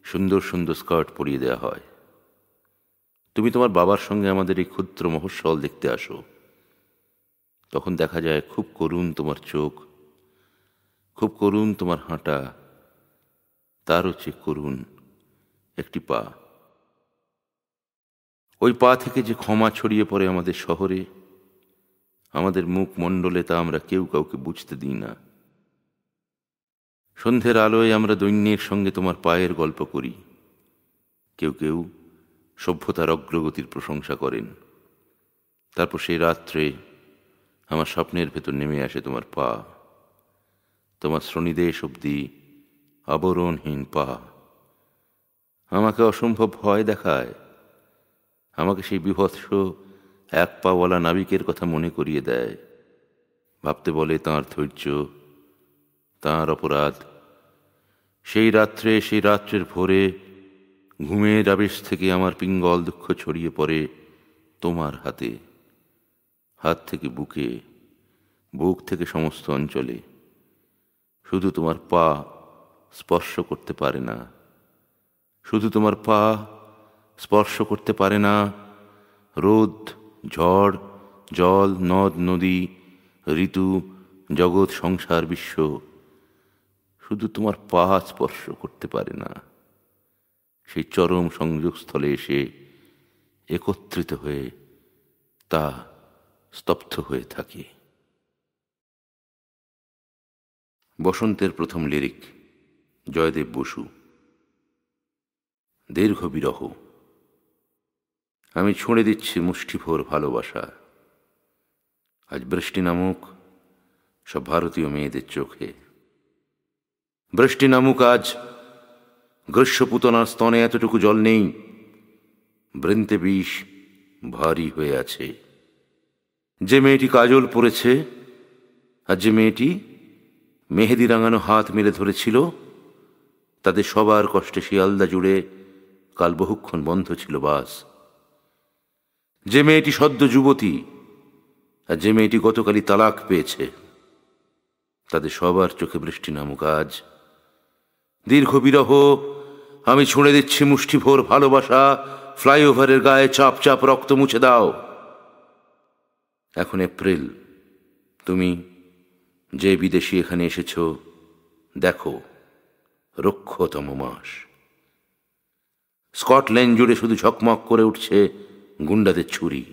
সুন্দর সুন্দর স্কার্ট পরিয়ে দেওয়া হয়। তুমি তোমার বাবার সঙ্গে আমাদের এই ক্ষুদ্র মফস্বল দেখতে আসো। তখন দেখা যায় খুব করুণ তোমার চোখ, খুব করুণ তোমার হাঁটা, তারও চেয়ে করুণ একটি পা। ওই পা থেকে যে ক্ষমা ছড়িয়ে পড়ে আমাদের শহরে, আমাদের মুখমণ্ডলে, তা আমরা কেউ কাউকে বুঝতে দিই না। সন্ধ্যের আলোয় আমরা দৈন্যের সঙ্গে তোমার পায়ের গল্প করি। কেউ কেউ সভ্যতার অগ্রগতির প্রশংসা করেন। তারপর সেই রাত্রে আমার স্বপ্নের ভেতর নেমে আসে তোমার পা, তোমার শ্রোণীদেশ অবধি আবরণহীন পা। আমাকে অসম্ভব ভয় দেখায়, আমাকে সেই বিভৎস এক পাওয়ালা নাবিকের কথা মনে করিয়ে দেয়। ভাবতে বলে তাঁর ধৈর্য, তাঁর অপরাধ, সেই রাত্রের ভোরে ঘুমের আবেশ থেকে আমার পিঙ্গল দুঃখ ছড়িয়ে পড়ে তোমার হাতে, হাত থেকে বুকে, বুক থেকে সমস্ত অঞ্চলে। শুধু তোমার পা স্পর্শ করতে পারে না, শুধু তোমার পা স্পর্শ করতে পারে না রোদ, ঝড়, জল, নদ নদী, ঋতু, জগৎ, সংসার, বিশ্ব। শুধু তোমার পা স্পর্শ করতে পারে না সেই চরম সংযোগস্থলে এসে একত্রিত হয়ে তা স্তব্ধ হয়ে থাকে। বসন্তের প্রথম লিরিক, জয়দেব বসু। দীর্ঘ বিরহ। আমি ছুঁড়ে দিচ্ছি মুষ্টিভর ভালোবাসা। আজ বৃষ্টি নামুক সব ভারতীয় মেয়েদের চোখে। বৃষ্টি নামুক আজ, গ্রীষ্মপুতনার স্তনে এতটুকু জল নেই, বৃন্তে বিষ ভারী হয়ে আছে। যে মেয়েটি কাজল পরেছে আর যে মেয়েটি মেহেদি রাঙানো হাত মেলে ধরেছিল, তাদের সবার কষ্টে শিয়ালদা জুড়ে কাল বহুক্ষণ বন্ধ ছিল বাস। যে মেয়েটি সদ্য যুবতী আর যে মেয়েটি গতকালই তালাক পেয়েছে, তাদের সবার চোখে বৃষ্টি নামুক আজ। দীর্ঘ বিরহ। আমি ছুঁড়ে দিচ্ছি মুষ্টিভর ভালোবাসা। ফ্লাইওভারের গায়ে চাপ চাপ রক্ত মুছে দাও। এখন এপ্রিল। তুমি যে বিদেশি এখানে এসেছ, দেখো রুক্ষতম মাস। স্কটল্যান্ড জুড়ে শুধু ঝকমক করে উঠছে গুন্ডাদের ছুরি।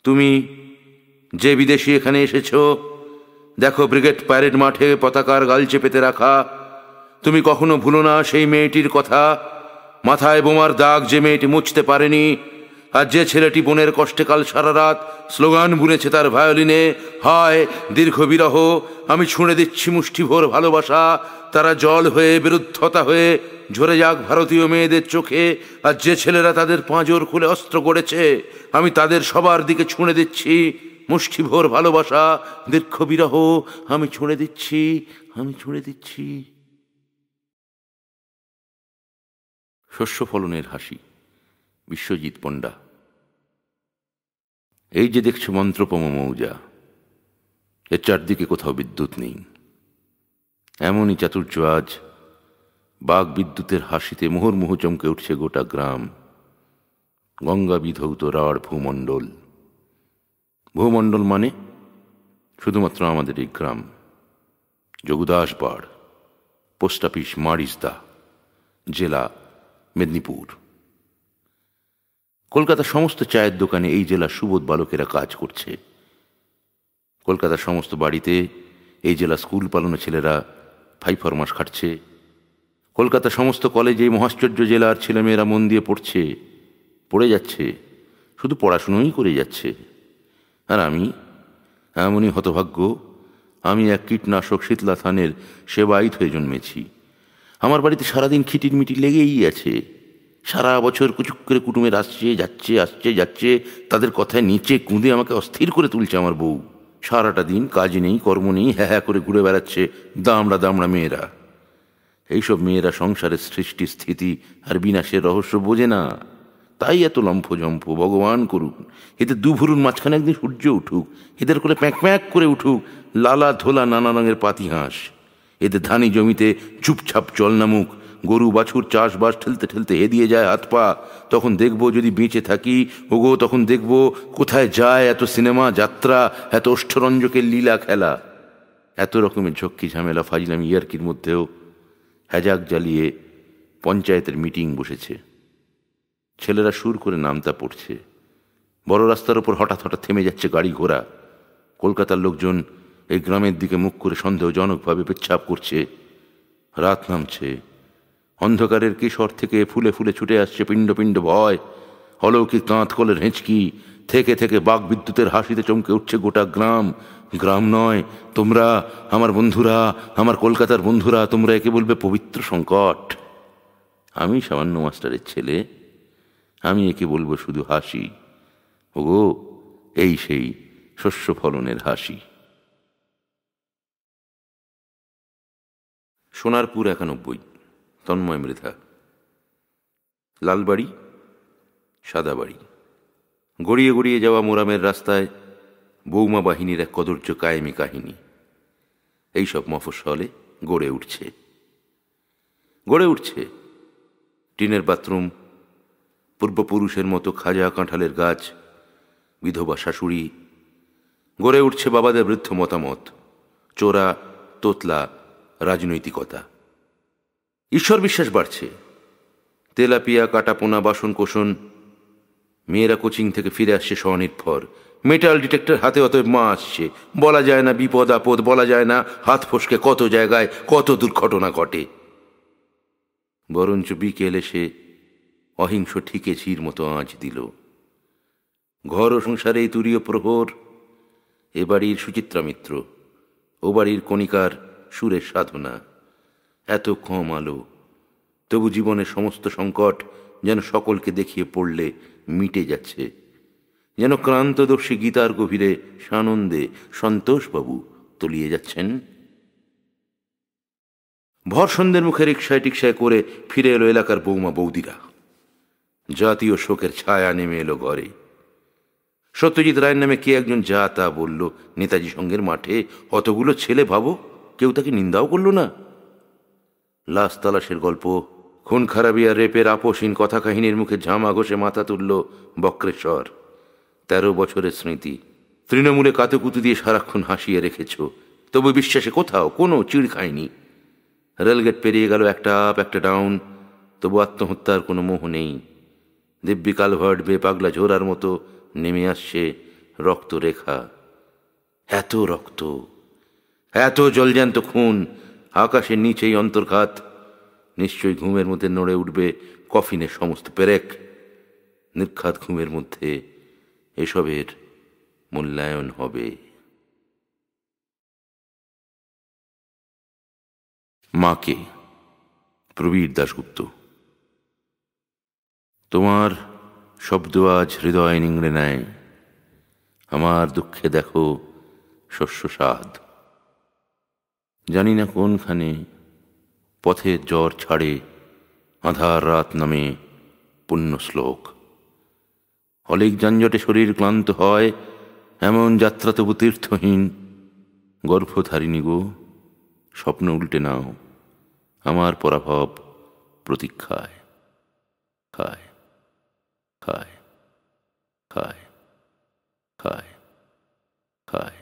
তুমি যে বিদেশি এখানে এসেছ, দেখো ব্রিগেড প্যারেড মাঠে পতাকার গালচে পেতে রাখা। তুমি কখনো ভুলো না সেই মেয়েটির কথা, মাথায় বোমার দাগ যে মেয়েটি মুছতে পারেনি, আর যে ছেলেটি বোনের কষ্টে কাল সারা রাত স্লোগান বুনেছে তার ভায়োলিনে, হায় দীর্ঘ বিরহ। আমি ছুঁড়ে দিচ্ছি মুষ্টিভর ভালোবাসা। তারা জল হয়ে, বিরুদ্ধতা হয়ে ঝরে যাক ভারতীয় মেয়েদের চোখে। আর যে ছেলেরা তাদের পাঁজর খুলে অস্ত্র গড়েছে, আমি তাদের সবার দিকে ছুঁড়ে দিচ্ছি মুষ্টিভর ভালোবাসা। দীর্ঘ বিরহ। আমি ছুঁড়ে দিচ্ছি, আমি ছুঁড়ে দিচ্ছি। শস্য ফলনের হাসি, বিশ্বজিৎ পণ্ডা। এই যে দেখছো মন্ত্রপম মৌজা, এর চারদিকে কোথাও বিদ্যুৎ নেই। এমনই চাতুর্য আজ বাঘ বিদ্যুতের হাসিতে মুহুর্মুহু চমকে উঠছে গোটা গ্রাম। গঙ্গা বিধৌত রাঢ় ভূমণ্ডল। ভূমণ্ডল মানে শুধুমাত্র আমাদের এই গ্রাম। যোগদাসপাড়, পোস্ট অফিস মারিসদা, জেলা মেদিনীপুর। কলকাতার সমস্ত চায়ের দোকানে এই জেলার সুবোধ বালকেরা কাজ করছে। কলকাতার সমস্ত বাড়িতে এই জেলা স্কুল পালানো ছেলেরা ফাই ফরমাস খাটছে। কলকাতার সমস্ত কলেজে মহাশ্চর্য জেলার ছেলেমেয়েরা মন দিয়ে পড়ছে, পড়ে যাচ্ছে, শুধু পড়াশুনোই করে যাচ্ছে। আর আমি এমনই হতভাগ্য, আমি এক কীটনাশক শীতলা থানের সেবায়িত হয়ে জন্মেছি। আমার বাড়িতে সারাদিন খিটির মিটি লেগেই আছে। সারা বছর কুচুক করে কুটুমের আসছে যাচ্ছে, আসছে যাচ্ছে, তাদের কথায় নিচে কুঁদে আমাকে অস্থির করে তুলছে আমার বউ। সারাটা দিন কাজ নেই, কর্ম নেই, হ্যাঁ হ্যাঁ করে ঘুরে বেড়াচ্ছে দামড়া দামড়া মেয়েরা। এইসব মেয়েরা সংসারের সৃষ্টি, স্থিতি আর বিনাশের রহস্য বোঝে না, তাই এত লম্ফজম্প। ভগবান করুন এদের দুভুরুর মাঝখানে একদিন সূর্য উঠুক, এদের করে প্যাঁক প্যাঁক করে উঠুক লালা ধোলা নানা রঙের পাতি হাঁস। এদের ধানি জমিতে চুপচাপ জল নামুক, গরু বাছুর চাষবাস ঠেলতে ঠেলতে এদিয়ে যায় হাত পা। তখন দেখবো যদি বেঁচে থাকি, ওগো তখন দেখবো কোথায় যায় এত সিনেমা যাত্রা, এত অষ্টরঞ্জকের লীলা খেলা। এত রকমের ঝক্কি ঝামেলা ফাজলামি ইয়ার্কির মধ্যেও হ্যাজাক জ্বালিয়ে পঞ্চায়েতের মিটিং বসেছে। ছেলেরা সুর করে নামতা পড়ছে। বড় রাস্তার ওপর হঠাৎ হঠাৎ থেমে যাচ্ছে গাড়ি ঘোড়া। কলকাতার লোকজন এই গ্রামের দিকে মুখ করে সন্দেহজনকভাবে পেচ্ছাপ করছে। রাত নামছে। অন্ধকারের কিশোর থেকে ফুলে ফুলে ছুটে আসছে পিণ্ড পিণ্ড ভয়। অলৌকিক কাঁধকলের হেঁচকি থেকে থেকে বাঘ বিদ্যুতের হাসিতে চমকে উঠছে গোটা গ্রাম। গ্রাম নয়, তোমরা আমার বন্ধুরা, আমার কলকাতার বন্ধুরা, তোমরা একে বলবে পবিত্র সংকট। আমি সামান্য মাস্টারের ছেলে, আমি একে বলবো শুধু হাসি। ওগো এই সেই শস্য ফলনের হাসি। সোনারপুর 91, তন্ময় মৃধা। লালবাড়ি, সাদা বাড়ি, গড়িয়ে গড়িয়ে যাওয়া মোরামের রাস্তায় বৌমা বাহিনীর এক কদর্য কায়েমি কাহিনী। এইসব মফস্বলে গড়ে উঠছে টিনের বাথরুম, পূর্বপুরুষের মতো খাজা কাঁঠালের গাছ, বিধবা শাশুড়ি। গড়ে উঠছে বাবাদের বৃদ্ধ মতামত, চোরা তোতলা রাজনৈতিকতা। ঈশ্বর বিশ্বাস বাড়ছে, তেলাপিয়া কাটাপোনা বাসন কোষণ। মেয়েরা কোচিং থেকে ফিরে আসছে স্বনির্ভর, মেটাল ডিটেক্টর হাতে অতএব মা আসছে। বলা যায় না বিপদ আপদ, বলা যায় না হাত ফসকে কত জায়গায় কত দুর্ঘটনা ঘটে। বরঞ্চ বিকেল এসে অহিংস ঠিকে ঝির মতো আঁচ দিল। ঘর ও সংসারে তুরীয় প্রহর, এ বাড়ির সুচিত্রা মিত্র, ও বাড়ির কণিকার সুরের সাধনা। এত কম আলো, তবু জীবনের সমস্ত সংকট যেন সকলকে দেখিয়ে পড়লে মিটে যাচ্ছে। যেন ক্রান্তদর্শী গীতার গভীরে সানন্দে সন্তোষবাবু তলিয়ে যাচ্ছেন। ভর সন্ধ্যের মুখে রিক্সায় টিক্সায় করে ফিরে এলো এলাকার বৌমা বৌদিরা। জাতীয় শোকের ছায়া নেমে এলো ঘরে। সত্যজিৎ রায়ের নামে কে একজন যা তা বলল নেতাজি সঙ্গের মাঠে। অতগুলো ছেলে, ভাবো, কেউ তাকে নিন্দাও করল না। লাশ তালাশের গল্প, খুন খারাপি আর রেপের আপোষহীন কথা কাহিনীর মুখে ঝামা ঘষে মাথা তুলল বক্রেশ্বর। 13 বছরের স্মৃতি তৃণমূলে কাতুকুতু দিয়ে সারাক্ষণ হাসিয়ে রেখেছ, তবু বিশ্বাসে কোথাও কোনো চিড় খায়নি। রেলগেট পেরিয়ে গেল একটা আপ একটা ডাউন, তবু আত্মহত্যার কোনো মোহ নেই। দিব্যি কালভার্ট বেয়ে পাগলা ঝোরার মতো নেমে আসছে রক্তরেখা। এত রক্ত, এত জলজ্যান্ত খুন, আকাশের নিচেই অন্তর্ঘাত। নিশ্চয়ই ঘুমের মধ্যে নড়ে উঠবে কফিনের সমস্ত পেরেক। নির্ঘাত ঘুমের মধ্যে এসবের মূল্যায়ন হবে। মাকে, প্রবীর দাশগুপ্ত। তোমার শব্দ আজ হৃদয় নিংড়ে নেয়, আমার দুঃখে দেখো শস্য সাধ। জানি না কোনখানে পথের জ্বর ছাড়ে আধার রাত নামে পুণ্য শ্লোক। অলিক যানজটে শরীর ক্লান্ত হয়, এমন যাত্রা তবু তীর্থহীন। গর্ভধারিণী গো, স্বপ্ন উল্টে নাও, আমার পরাভব প্রতীক্ষায়। খায় খায় খায় খায় খায়।